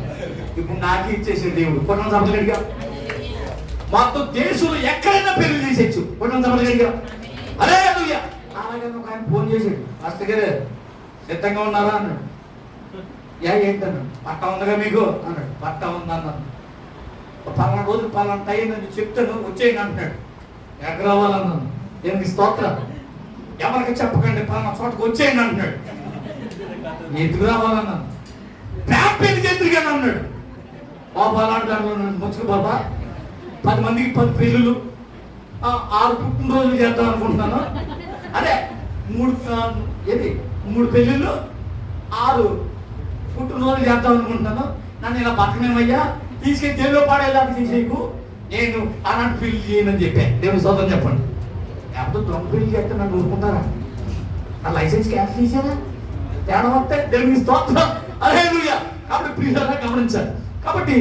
ఇప్పుడు నాకే ఇచ్చేసాడు దేవుడు. కొట్టం సభలుగా మొత్తం దేశంలో ఎక్కడైనా పెళ్లి చేసేయచ్చు. కొట్టం సభలుగా అరే అలాగే ఒక ఆయన ఫోన్ చేసాడు, మాస్టర్ గారు సిద్ధంగా ఉన్నారా అన్నాడు. ఏంటన్నాడు. పట్టా ఉందిగా మీకు అన్నాడు. పట్టా ఉందన్నాను. పలానా రోజు పలానా టైం నేను చెప్తాను వచ్చేయండి అంటున్నాడు. ఎక్కడ రావాలన్నాను. దేవునికి స్తోత్రం. ఎవరికి చెప్పకండి పలానా చోటకు వచ్చేయండి అంటున్నాడు. ఎందుకు రావాలన్నాను. పెళ్లి చేతురుగా అన్నాడు. బాబా అలాంటి దాంట్లో ముచ్చుకు బాబా 10 మందికి 10 పెళ్ళిళ్ళు 6 పుట్టినరోజులు చేద్దాం అనుకుంటున్నాను. అదే 3 పెళ్ళిళ్ళు 6 పుట్టినరోజులు చేద్దాం అనుకుంటున్నాను. నన్ను ఇలా బతకనేమయ్యా తీసుకెళ్ళి జైల్లో పాడేలాగా చేసేకు నేను అలాంటి పెళ్లి చేయనని చెప్పాను. దేవుని స్తోత్రం చెప్పండి. లేకపోతే దొంగ పెళ్లి చేస్తే నన్ను ఊరుకుంటారా? నా లైసెన్స్ క్యాన్సిల్ చేశారా? తేడా వస్తే దేవుని స్తోత్రం. హల్లెలూయా. కాబట్టి ప్రియులారా గమనించాలి. కాబట్టి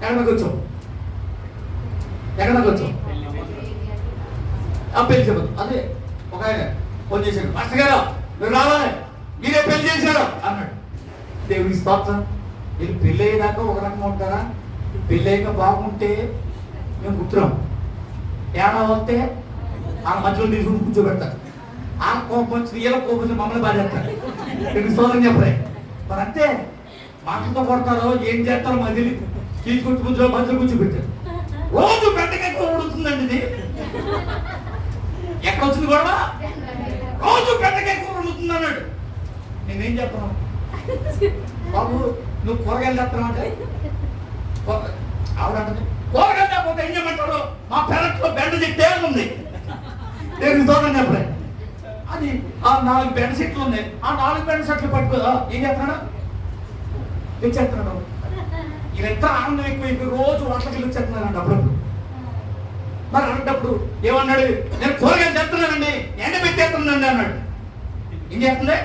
ఎక్కడికి వచ్చాం పెళ్లి చెప్పదు. అదే ఒక ఆయన ఫోన్ చేశాడు, మాస్టర్ గారు మీరు రావాలి, మీరే పెళ్లి చేశారు అన్నాడు. దేవుని స్తోత్రం. మీరు పెళ్ళి అయ్యేదాకా ఒక రకంగా ఉంటారా? పెళ్ళి అయ్యాక బాగుంటే మేము కూర్చున్నాం. తేడా వస్తే ఆ మధ్యలో తీసుకుని కూర్చోబెడతారు. ఆ కోపం స్త్రీల కోపం మమ్మల్ని బాధేస్తారు. దేవుని స్తోత్రం చెప్పలే. మరి అంతే మాటలతో కొడతారో ఏం చేస్తారో మధ్యలో తీసుకొచ్చి మధ్యలో కూర్చోబెట్టారు. రోజు బెండకాయ కూర ఉడుతుందండి. ఇది ఎక్కడ వచ్చింది గొడవ? రోజు బెండకాయ కూర ఉడుతుంది అన్నాడు. నేనేం చెప్తాను, బాబు నువ్వు కూరగాయలు తెస్తావు అంటే ఆవిడంటే కూరగాయలు లేకపోతే ఏం చేయమంటారు? మా పెరట్లో బెండ చెట్టే ఉంది. నేను స్తోత్రం చెప్పలే. అది ఆ 4 బెండ సెట్లు ఉన్నాయి. ఆ 4 బెండ సెట్లు పట్టుకో ఏం చేస్తున్నాడు? తెచ్చేస్తున్నాడు. వీళ్ళెంతా ఆనందం ఎక్కువ రోజు వాటికి వచ్చేస్తున్నానండి అప్పుడప్పుడు. మరి అలాంటప్పుడు ఏమన్నాడు? నేను కూరగాయలు తెస్తున్నానండి, ఎండబెట్టేస్తున్నానండి అన్నాడు. ఏం చేస్తుంది?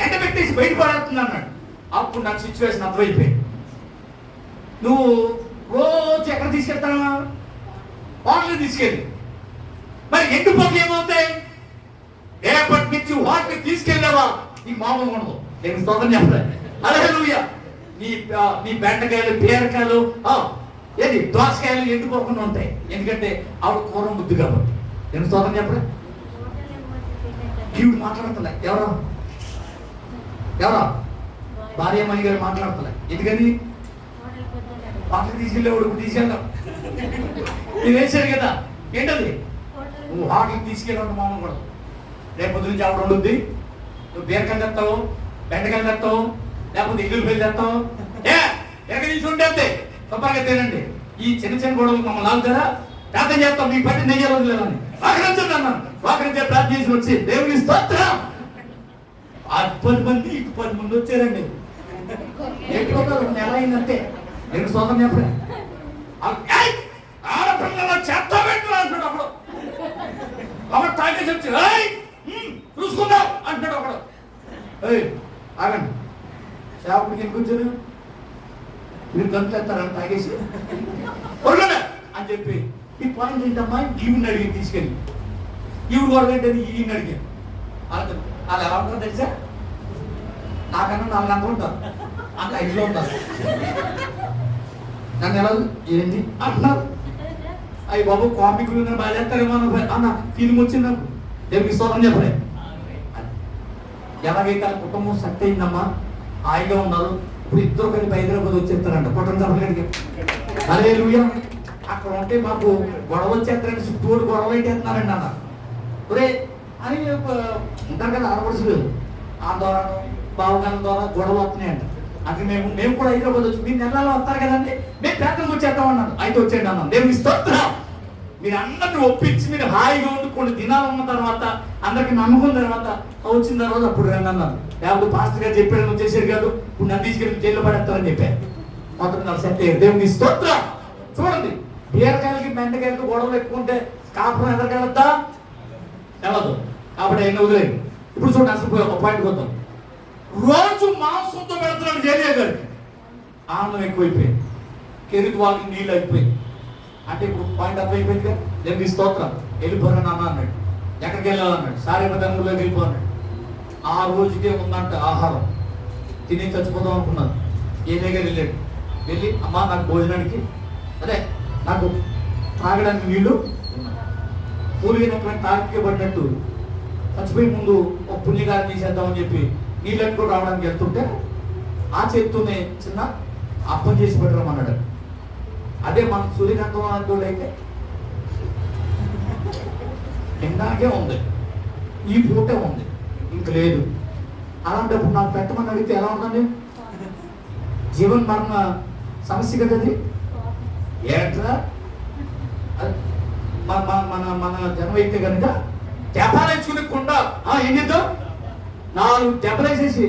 ఎండబెట్టేసి బయట పడేస్తుంది అన్నాడు. అప్పుడు నాకు సిచ్యువేషన్ అర్థమైపోయింది. నువ్వు రోజు ఎక్కడ తీసుకెళ్తావా? హోటల్కి తీసుకెళ్ళి. మరి ఎండిపోతే ఏమవుతాయి? రేపటి నుంచి వాటిని తీసుకెళ్ళావా నీకు మామూలుగా ఉండదు. నేను స్తోత్రం చెప్పలేదు. హల్లెలూయా. నీ బెండకాయలు బీరకాయలు దోసకాయలు ఎండిపోకుండా ఉంటాయి. ఎందుకంటే ఆవిడ కూర బుద్ధి కాబట్టి. నేను స్తోత్రం చెప్పలే. ఈవిడ మాట్లాడతలే. ఎవరో భార్యమణి గారు మాట్లాడతలే. ఎందుకని? వాటికి తీసుకెళ్ళేవాడు తీసుకెళ్దాం నేను వేసాడు కదా. ఏంటది? నువ్వు హోటల్కి తీసుకెళ్ళి మామూలు కూడా. రేపు పొద్దు నుంచి ఆవిడ ఉండుద్ది. నువ్వు బీరకాయలు తెస్తావు, బెండకాయలు తెస్తావు, లేకపోతే ఇల్లు పెళ్లి తెస్తావు. ఎక్కడ తీసుకుంటే శుభ్రంగా తినండి. ఈ చిన్న గొడవలు మమ్మల్ని లాగుతారా? ప్రార్థన చేస్తాం మీ పట్టి నెయ్యి రోజులేదని వాకరించండి అన్నాను. వాకరించే ప్రార్థన చేసి వచ్చి దేవుని స్తోత్రం. 10 మంది 10 మంది వచ్చారండి. ఎట్లా నెల అయిందంటే నేను స్తోత్రం చెప్పలే. ఆడపిల్లలు చేస్తా పెట్టు అంటాడు ఒకడు. అప్పుడు తాగేసి వచ్చి చూసుకుందాం అంటాడు ఒకడు. ఆగండి, చేపడికి ఎందుకు వచ్చారు? మీరు గంతులేస్తారని తాగేసి అని చెప్పి ఈ పాయింట్ ఏంటమ్మా? ఈవిని అడిగి తీసుకెళ్ళి ఈవిడ కూడా ఏంటని ఈయన అడిగాను. వాళ్ళు ఎలా ఉంటారో తెలుసా? నాకన్నా 4 గంటలు ఉంటారు. అంత 5లో ఉంటారు. నన్ను ఎలా ఏంటి అంటున్నారు? అయ్యి బాబు కామికులు బాగా చేస్తారేమో అన్న ఫీలింగ్ వచ్చింది నాకు. దేవునికి స్తోత్రం చెప్పలే. ఎలాగైతే కుటుంబం సెట్ అయిందమ్మా, హాయిగా ఉన్నారు. ఇప్పుడు ఇద్దరు కలిపి హైదరాబాద్ వచ్చేస్తారంట. కుటుంబ సభ్యులకి హల్లెలూయా. అక్కడ ఉంటే మాకు గొడవ వచ్చేస్తారంటే చుట్టూ గొడవ పెట్టేస్తున్నారండి అన్న. ఒరే అని ఉంటారు కదా ఆడపడుచులు, ఆ ద్వారా బావగాల ద్వారా గొడవ వస్తున్నాయంట. అది మేము కూడా హైదరాబాద్ వచ్చి మీరు నెలలో వస్తారు కదండి, మేము ప్రాంతం వచ్చేద్దాం అన్నాను. అయితే వచ్చేయండి అన్నాను. దేవుని స్తోత్రం. మీరు అందరిని ఒప్పించి మీరు హాయిగా ఉండి కొన్ని దినాలు ఉన్న తర్వాత అందరికి నమ్మకం తర్వాత వచ్చిన తర్వాత అప్పుడు రండి అన్నాను. లేకపోతే పాస్టర్ గారు చెప్పాడు నువ్వు చేసేది కాదు, ఇప్పుడు నన్ను తీసుకెళ్ళి జైల్లో పడేస్తారని చెప్పాను. మొత్తం నాకు సెట్ అయ్యారు. దేవుని స్తోత్రం. చూడండి, బీరకాయలకి బెండకాయలకి గొడవలు ఎక్కువంటే కాపురం ఎదరికెళ్ళద్దా? వెళ్ళదు. కాబట్టి ఆయన వదిలేదు. ఇప్పుడు చూడండి, అసలు ఒక పాయింట్ వద్దాం. రోజు మాంసంతో పెడుతున్నాడు జేలియా గారికి. ఆనందం ఎక్కువైపోయింది. కెరీర్ వాళ్ళకి నీళ్ళు అయిపోయింది. అంటే ఇప్పుడు పాయింట్ అర్థమైపోయింది కదా. దేవుని స్తోత్రం. వెళ్ళిపోరా నాన్న అన్నాడు. ఎక్కడికి వెళ్ళాలన్నాడు. సారేపతంలోకి వెళ్ళిపో అన్నాడు. ఆ రోజుకే ఉందంట ఆహారం. తిని చచ్చిపోదాం అనుకున్నాను. ఏ దగ్గర వెళ్ళాడు. వెళ్ళి అమ్మా నాకు భోజనానికి అదే నాకు తాగడానికి నీళ్లు పూలిగినటువంటి తాగికే పడినట్టు చచ్చిపోయి ముందు ఒక పుణ్యకారం చేసేద్దామని చెప్పి నీళ్ళని కూడా రావడానికి వెళ్తుంటే ఆ చేత్తోనే చిన్న అప్పం చేసి పెట్టరమన్నాడు. అదే మన సూర్యకాంతం అంటోడు అయితే ఇందాకే ఉంది, ఈ పూటే ఉంది, ఇంక లేదు. అలాంటప్పుడు నాకు పెట్టమని అడిగితే ఎలా ఉందండి? జీవన్ మరణ సమస్య కదది. ఏట్రా మన జనం అయితే కనుక దెబ్బలేసుకుని కుండ ఏం చేద్దాం, 4 దెబ్బలేసేసి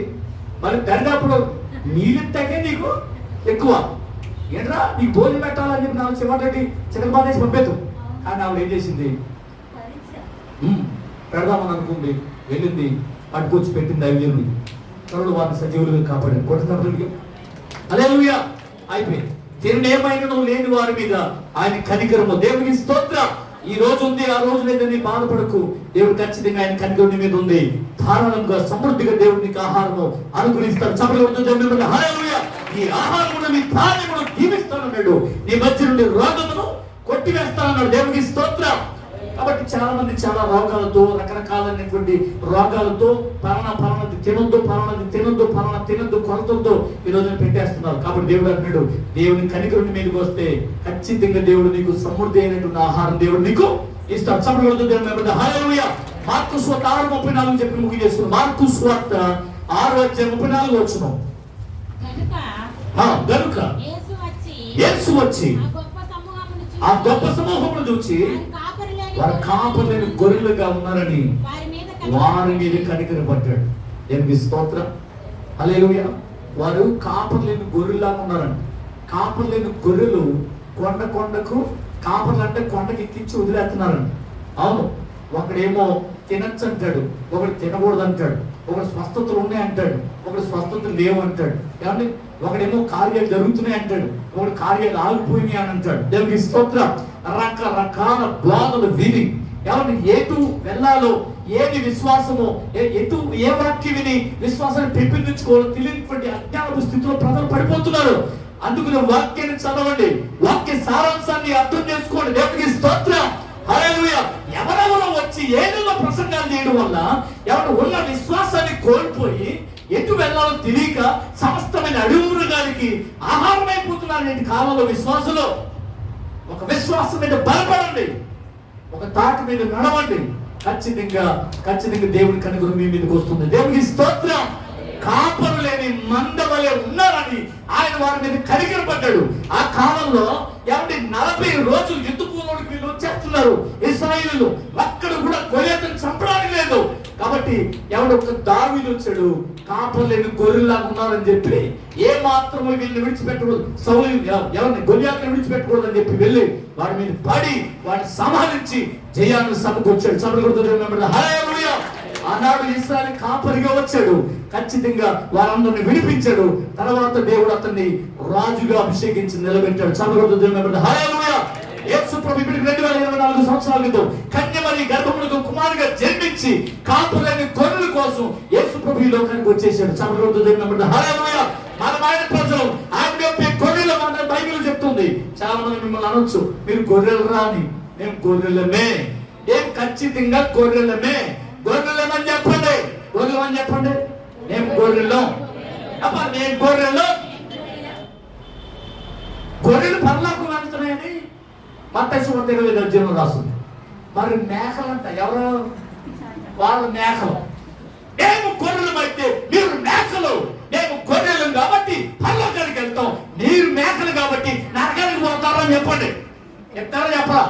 మరి దరిదాపులో నీళ్ళు తగ్గే నీకు ఎక్కువ ఏంట్రా నీకు భోజనం పెట్టాలని చెప్పి నాకు చివరి చికెన్ బాధేసి పంపేద్దు. కానీ ఆవిడ ఏం చేసింది, పెడదామని అనుకుంది, వెళ్ళింది, పట్టుకొచ్చి పెట్టింది. దైవజనుడు తరుడు వారిని సజీవులుగా కాపాడాడు. కొట్టినప్పుడు హల్లెలూయా అయిపోయింది. తిరుడు ఏమైనా లేని వారి మీద ఆయన కనికరము. దేవునికి స్తోత్రం. ఈ రోజు ఉంది, ఆ రోజు లేదని బాధపడకు. దేవుడు ఖచ్చితంగా ఆయన కనికరం మీద ఉంది. ధారాళంగా సమృద్ధిగా దేవుడు నీకు ఆహారము అనుగ్రహిస్తాడు. చప్పట్లు. హల్లెలూయా. ఈ ఆహారమును మీ ధాన్యమును దీవిస్తానన్నాడు. నీ మధ్య నుండి రోగమును కొట్టివేస్తానన్నాడు. దేవునికి స్తోత్రం. కాబట్టి చాలా మంది చాలా రోగాలతో, రకరకాలైనటువంటి రోగాలతో పలానది తినొద్దు, పలానా తినొద్దు కొరతలతో ఈ రోజున పెట్టేస్తున్నారు. కాబట్టి దేవుడు అంటున్నాడు, దేవుని కనికరుని మీదకి వస్తే ఖచ్చితంగా దేవుడు నీకు సమృద్ధి అయినటువంటి ఆహారం దేవుడు నీకు ఇస్తాడు. చప్పట్లు. దేవుడు హల్లెలూయా. మార్కు సువార్త 6:34 చెప్పి ముగి చేస్తున్నాం. మార్కు సువార్త 6:34 వచ్చినాం. గనుక యేసు వచ్చి ఆ గొప్ప సమూహమును చూచి వారు కాపరులేని గొర్రెలుగా ఉన్నారని వారి మీద కనికరపడ్డాడు. దేవునికి స్తోత్రం. హల్లెలూయా. వారు కాపరులేని గొర్రెల్లాగా ఉన్నారండి. కాపరులేని గొర్రెలు కొండకు కాపర్లు అంటే కొండకి ఎక్కించి వదిలేస్తున్నారండి. అవును, ఒకడేమో తినచ్చు అంటాడు, ఒకడు తినకూడదు అంటాడు, ఒకడు స్వస్థతలు ఉన్నాయి అంటాడు, ఒకడు స్వస్థతలు లేవు అంటాడు. ఏమండి, ఒకడేమో కార్యాలు జరుగుతున్నాయి అంటాడు, ఒకడు కార్యాలు ఆగిపోయినాయి అని అంటాడు. దేవునికి స్తోత్రం. రకరకాల బోధలు విని ఏమంటే ఎటు వెళ్ళాలో, ఏది విశ్వాసమో, ఎటు ఏ వాక్యం విని విశ్వాసాన్ని పెంపొందించుకోవాలో తెలియనటువంటి అజ్ఞానపు స్థితిలో ప్రజలు పడిపోతున్నారు. అందుకని వాక్యాన్ని చదవండి, వాక్య సారాంశాన్ని అర్థం చేసుకోండి. దేవునికి స్తోత్రం. హల్లెలూయా. ఎవరెవరో వచ్చి ఏదో ప్రసంగాలు చేయడం వల్ల ఎవరు ఉన్న విశ్వాసాన్ని కోల్పోయి ఎటు వెళ్ళాలో తెలియక సమస్తమైన అడుగు మృగానికి ఆహారం అయిపోతున్నారు. నేటి కాలంలో విశ్వాసులు ఒక విశ్వాసం మీద బలపడండి, ఒక తాటి మీద నడవండి. ఖచ్చితంగా దేవుడి కనుగొని మీ మీదకి వస్తుంది. దేవునికి స్తోత్రం. కాపరు లేని మంద వలె ఉన్నారని ఆయన వారి మీద కనికరపడ్డాడు. ఆ కాలంలో ఏమంటే 40 రోజులు యుద్ధపూర్వకి వీళ్ళు వచ్చేస్తున్నారు ఇశ్రాయేలీయులు. ఒక్కడు కూడా గొలియాతుని చంపడానికి లేదు. కాబట్టి ఎవడొక్క దావీదు వచ్చాడు, కాపరు లేని గొర్రెల్లాగా ఉన్నారని చెప్పి ఏ మాత్రము వీళ్ళని విడిచిపెట్టకూడదు, సౌలు ఎవరిని గొలియాతుని విడిచిపెట్టకూడదు అని చెప్పి వెళ్ళి వాడి మీద పడి వాడిని సంహరించి జయాన్ని సమకూర్చాడు. చప్పట్లు. హల్లెలూయా. ఆనాడు ఇశ్రాయేలు కాపరిగా వచ్చాడు, ఖచ్చితంగా వారందరిని విడిపించాడు. తర్వాత దేవుడు అతన్ని రాజుగా అభిషేకించి నిలబెట్టాడు. చప్పట్లు. హల్లెలూయా. యేసు ప్రభు 2024 సంవత్సరాల క్రితం కన్యమరి గర్భమునకు కుమారుగా జన్మించి కాపులేని గొర్రెల కోసం యేసు ప్రభు ఈ లోకానికి వచ్చేసాడు. చప్పట్లు. హల్లెలూయా. మనం ఆయన ప్రజలు, ఆయన యొక్క గొర్రెలు మన బైబిల్ చెప్తుంది. చాలా మంది మిమ్మల్ని అనొచ్చు, మీరు గొర్రెలు రాని. మేము గొర్రెలమే. ఏం ఖచ్చితంగా గొర్రెలమే. గొర్రెలమని చెప్పండి, గొర్రెలమని చెప్పండి. మేము గొర్రెలు. నేను గొర్రెలు. గొర్రెలు పరలోకం వెళ్తున్నాయని మత్తయి సువార్త 20 రాస్తుంది. మరి మేకలంట ఎవరు? వాళ్ళు మేకలు. మేము గొర్రెలు అయితే మీరు మేకలు. మేము గొర్రెలు కాబట్టి పరలోకానికి వెళ్తాం, మీరు మేకలు కాబట్టి నరకానికి పోతారని చెప్పండి. చెప్తారా చెప్పరా?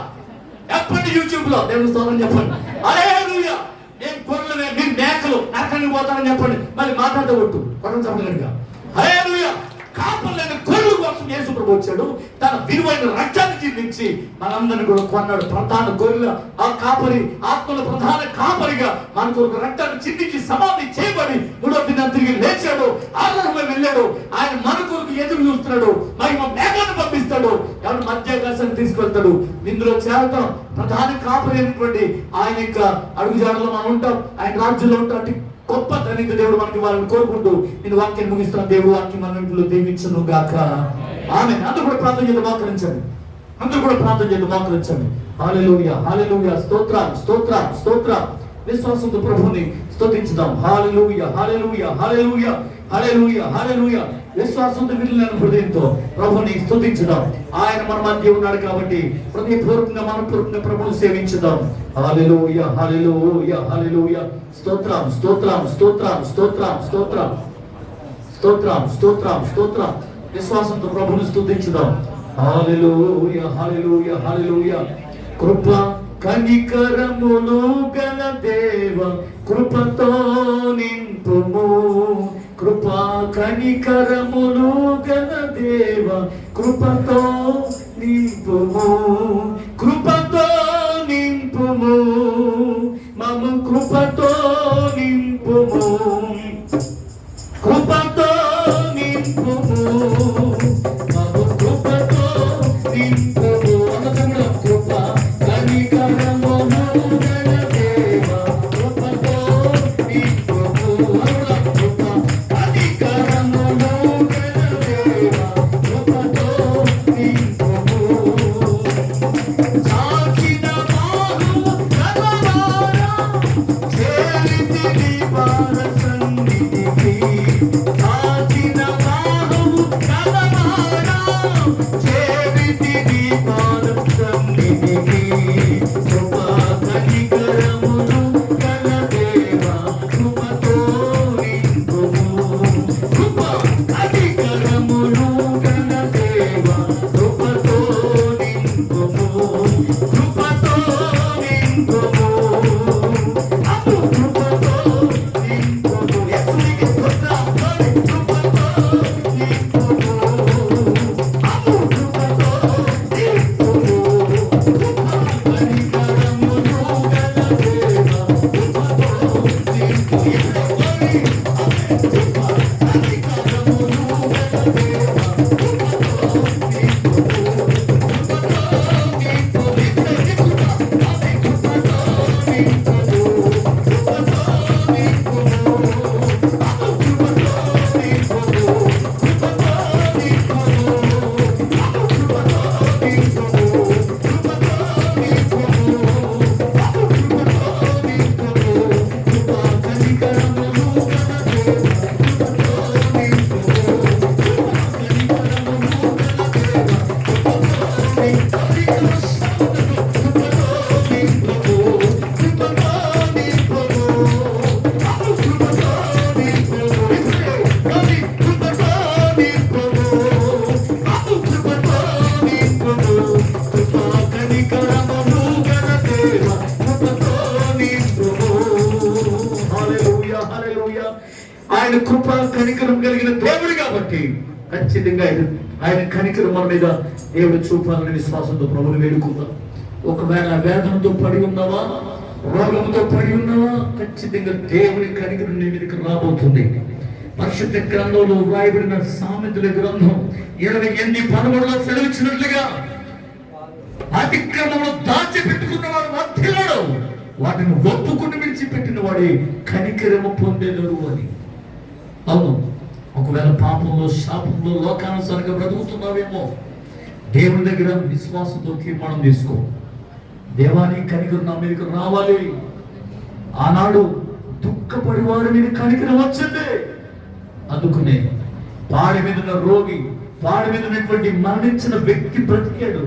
చెప్పండి యూట్యూబ్ లో. దేవుని స్తోత్రం చెప్పండి. హల్లెలూయా. మేము గొర్రెలమే, మీరు మేకలు, నరకానికి పోతారని చెప్పండి. మళ్ళీ మాట్లాడితే ఒట్టు కొట్టం చెప్పలేదుగా. హల్లెలూయా. కాపర్లేని గొర్రెల కోసం యేసు ప్రభు వచ్చాడు. తన విలువైన రక్తాన్ని చిందించి మనందరినీ కూడా కొన్నాడు. ప్రధాన గొర్రెల ఆ కాపరి, ఆత్మల ప్రధాన కాపరిగా మన కొరకు రక్తాన్ని చిందించి సమాధి చేయబడి 3వ దినాన్ని తిరిగి లేచాడు. ఆరోగ్యంగా వెళ్ళాడు. ఆయన మన కొరకు ఎదురు చూస్తున్నాడు. మరి మా మేఘాన్ని పంపిస్తాడు. ఎవరు మధ్యాకాశాన్ని తీసుకెళ్తాడు. ఇందులో చేరతాం. ప్రధాన కాపరి అయినటువంటి ఆయన యొక్క అడుగుజాడలో మనం ఉంటాం, ఆయన రాజ్యంలో ఉంటాం. అంటే గొప్ప ధనిక దేవుడు మనకి వాళ్ళని కోరుకుంటూ నేను వాక్యాన్ని ముగిస్తాను. దేవుడు వాక్యం మన ఇంట్లో దీవించును గాక. ఆమేన్. అందరూ కూడా ప్రార్థన చేద్దాం, మోకరించండి. అందరూ కూడా ప్రార్థన చేద్దాం, మోకరించండి. హల్లెలూయా, హల్లెలూయా, స్తోత్రం, స్తోత్రం, స్తోత్రం. విశ్వాసంతో ప్రభువుని స్తుతించుదాం. హల్లెలూయా, హల్లెలూయా, హల్లెలూయా, హల్లెలూయా, హల్లెలూయా. విశ్వాసంతో విలువైన హృదయంతో ప్రభువుని స్తుతించుదాం. ఆయన మన మధ్య ఉన్నాడు కాబట్టి హృదయపూర్వకంగా మనపూర్వకంగా ప్రభువుని సేవించుదాం. హల్లెలూయా, హల్లెలూయా, హల్లెలూయా. స్తోత్రం, స్తోత్రం, స్తోత్రం, స్తోత్రం, స్తోత్రం, స్తోత్రం, స్తోత్రం, స్తోత్రం. విశ్వాసంతో ప్రభువుని స్తుతించుదాం. హల్లెలూయా, హల్లెలూయా, హల్లెలూయా. కృప కనికరములు గల దేవ కృపతో నింపుము. కృప కనికరములు గల దేవ కృపతో నింపుము. కృపతో నింపుము. మము కృపతో నింపుము. కృపతో నింపుము. మము కృపతో నింపుము. కృప కనికరములు గల దేవ కృపతో నింపుము. కృప కనికరములు గల దేవ కృపతో నింపుము. చాచిన బాహు గలవారా చేరితిని వార సన్నిధికి. చాచిన బాహు గలవారా చేరితిని వార సన్నిధికి. కృప కనికరములు గల దేవ కృపతో నింపుము. కృప కనికరములు గల దేవ కృపతో నింపుము. కృపతో నింపుము. అప్పుడు కృపతో నింపుము. యేసునికి స్తోత్రం. కృపతో నింపుము. అప్పుడు కృపతో నింపుము. కృప కనికరములు గల దేవ కృపతో నింపుము. కృప కనికరములు గల దేవ కృపతో ఆయన కృప కనికరం కలిగిన దేవుడు కాబట్టి ఖచ్చితంగా ఆయన కనికరం మన మీద దేవుడు చూపాలని విశ్వాసంతో ప్రభువుని వేడుకుందాం. ఒకవేళ వేదనతో పడి ఉన్నావా, రోగంతో పడి ఉన్నావా, ఖచ్చితంగా దేవుని కనికరం నీ మీదకి రాబోతుంది. పరిశుద్ధ గ్రంథంలో వ్రాయబడిన సామెతల గ్రంథం 28:13 సెలవిచ్చినట్లుగా అతిక్రమంలో దాచిపెట్టుకున్న వాడు వర్ధిల్లాడు, వాటిని ఒప్పుకుని విడిచిపెట్టిన వాడి కనికరము పొందేదరు అని. అవును, ఒకవేళ పాపంలో శాపంలో లోకానుసారంగా బ్రతుకుతున్నావేమో, దేవుని దగ్గర విశ్వాసంతో తీర్మానం తీసుకో. దేవాని కనికరం నా మీదకి రావాలి. ఆనాడు దుఃఖపడి వారి మీద కనికరం వచ్చింది. అందుకునే పాడి మీద ఉన్న రోగి, పాడి మీద ఉన్నటువంటి మరణించిన వ్యక్తి బ్రతికాడు.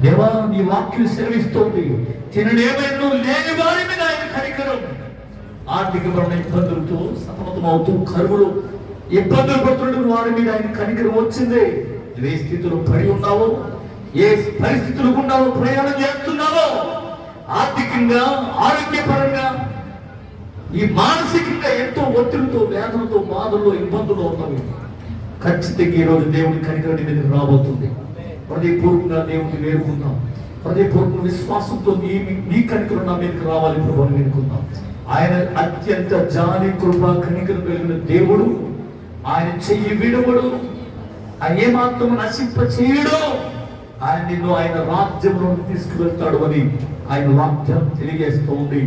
దేవా నీ వాక్యం సేవిస్తోంది. తినడేమైనా లేని వారి మీద ఆయన కనికరం. ఆర్థికపరమైన ఇబ్బందులతో సతమతమవుతూ కరువులు ఇబ్బందులు పడుతున్న వారి మీద ఆయన కనికరం వచ్చింది. ఏ స్థితిలో పడి ఉన్నావో, ఏ పరిస్థితులు ఉన్నావో, ప్రయాణం చేస్తున్నావో, ఆర్థికంగా ఆరోగ్యపరంగా ఈ మానసికంగా ఎంతో ఒత్తిడితో వేదనతో బాధల్లో ఇబ్బందులు ఉన్నవి, ఖచ్చితంగా ఈరోజు దేవుని కనికరం మీద రాబోతుంది. హృదయపూర్వకంగా దేవుని వేడుకుందాం. హృదయపూర్వక విశ్వాసంతో నీ కనికరం నా మీదకి రావాలి ప్రభువుని వేడుకుందాం. ఆయన అత్యంత జాలి కృప కనికరం కలిగిన దేవుడు. ఆయన చెయ్యి విడువడు, ఆయన ఏమాత్రం నశింప చేయడు. ఆయన నిన్ను ఆయన రాజ్యంలో తీసుకువెళ్తాడు అని ఆయన వాక్యం తెలియజేస్తూ ఉంది.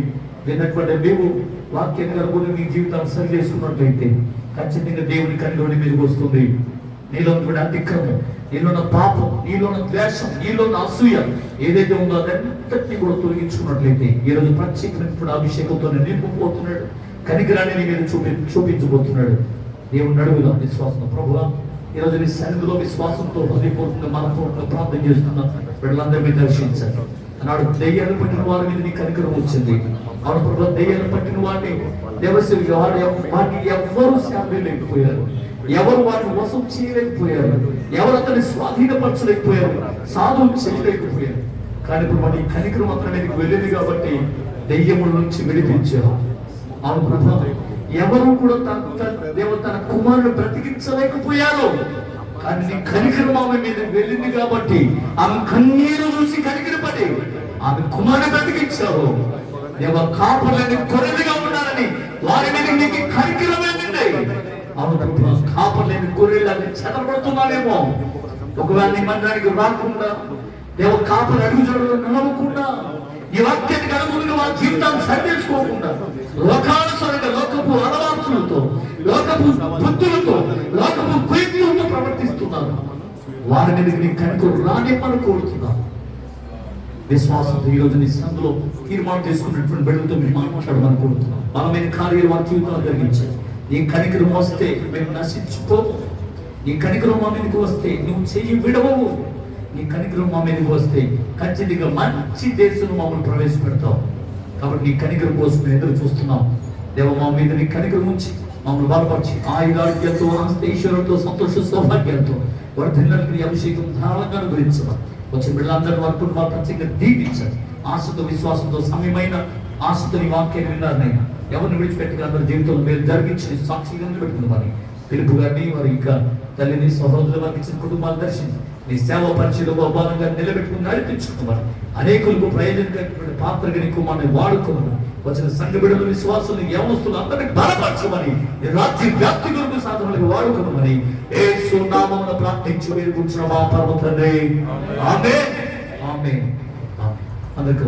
విన్నటువంటి నీవు వాక్యాన్ని కనుగొని నీ జీవితాన్ని సరి చేసుకున్నట్లయితే ఖచ్చితంగా దేవుని కనిలోని మీదకి వస్తుంది. నీలో ఉన్న అతిక్రమం, నీలో ఉన్న పాపం, నీలో ఉన్న ద్వేషం, నీలో ఉన్న అసూయ ఏదైతే ఉందో అదంతటినీ కూడా తొలగించుకున్నట్లయితే ఈరోజు ప్రత్యేకమైనటువంటి అభిషేకంతో నింపుపోతున్నాడు. కనికరాన్ని నీ మీద చూపించబోతున్నాడు. దేవుని అడుగుదాం విశ్వాసం. ప్రభువా, ఈరోజు నీ సన్నిధిలో విశ్వాసంతో హృదయపూర్వకంగా మనపూర్వకంగా ప్రార్థన చేస్తున్నాం. వీళ్ళందరి మీద దర్శించాలి. అన్నాడు దెయ్యాలు పట్టిన వారి మీద నీ కనికరం వచ్చింది. అవును ప్రభు, దెయ్యాలు పట్టిన వాడిని వాటిని ఎవరు శాపలేకపోయారు, ఎవరు వాటిని వశం చేయలేకపోయారు, ఎవరు అతన్ని స్వాధీనపరచలేకపోయారు, సాధువు చేయలేకపోయారు. కానీ ఇప్పుడు వాడి కనికరం అతని మీదకి వెళ్ళింది కాబట్టి దెయ్యముల నుంచి విడిపించారు. అవును ప్రభు, ఎవరు కూడా తన కుమారుడు బ్రతికించలేకపోయారు. కానీ నీ కనికరం ఆమె మీద వెళ్ళింది కాబట్టి ఆమె కన్నీరు చూసి కనికరపడి ఆమె కుమారుడు బ్రతికించారు. దేవ కాపర్లని గొర్రెలుగా ఉన్నారని వారి మీద నీకు కనికరం వెళ్ళింది. అవును ప్రభు, కాపర్లేని గొర్రెలని చెదరబడుతున్నారేమో. ఒకవేళ నీ మందిరానికి రాకుండా దేవ కాపర్ అడుగుజాడలో నడవకుండా ఈ వాక్యానికి అనుగుణంగా వాళ్ళ జీవితాన్ని సరి చేసుకోకుండా లోకానుసారంగా లోకపు అలవాట్లతో, లోకపు బుద్ధులతో, లోకపు కుయుక్తులతో ప్రవర్తిస్తున్నారు. వారి మీద నీ కనికరం రానివ్వని కోరుతున్నాను. విశ్వాసంతో ఈ రోజు నీ సందులో తీర్మానం చేసుకున్నటువంటి బిడ్డలతో మీరు మాట్లాడమని కోరుతున్నాం. బలమైన కార్యాలు వారి జీవితాలు జరిగించారు. నీ కనికరం వస్తే మేము నశించిపోము. నీ కనికరం మా మీదకి వస్తే నువ్వు చెయ్యి విడవవు. నీ కనికరం మా మీదకి వస్తే ఖచ్చితంగా మంచి దేశం మమ్మల్ని ప్రవేశపెడతావు. కాబట్టి నీ కనికరం కోసం మేము ఎదురు చూస్తున్నాం. దేవ, మా మీద నీ కనికరం ఉంచి మమ్మల్ని బలపరిచి ఆయుధాలతో, ఆస్తైశ్వర్యంతో, సంతోష సౌభాగ్యాలతో వర్ధిల్లని అభిషేకం ధారాళంగా అనుగ్రహించమని వచ్చిన బిడ్డలందరూ వారి కుటుంబాలు ప్రత్యేకంగా దీవించాలి. ఆశతో, విశ్వాసంతో, సమయమైన ఆశతో నీ వాక్యాన్ని విన్నారనైనా ఎవరిని విడిచిపెట్టుగా అందరి జీవితంలో మీరు జరిగించి సాక్షిగా పెట్టుకుందామని పిలుపు గారిని వారి ఇంకా తల్లిని, సహోదరులు వారికి ఇచ్చిన కుటుంబాలు దర్శించి నీ సేవ పరిచయం బలంగా నిలబెట్టుకుని నడిపించుకున్నామని అనేకులకు ప్రయోజనకరమైన పాత్రగా నీ కుమారుని వాడుకోమని వచ్చిన సంఘ బిడ్డలు, విశ్వాసులు, యవనస్తులు అందరినీ బలపరచమని రాజ్య వ్యాప్తి కొరకు సాధనలకు వాడుకోమని యేసు నామమున ప్రార్థించి వేడుకుంటున్నాం మా పరమ తండ్రి. ఆమేన్. ఆమేన్. అందరికీ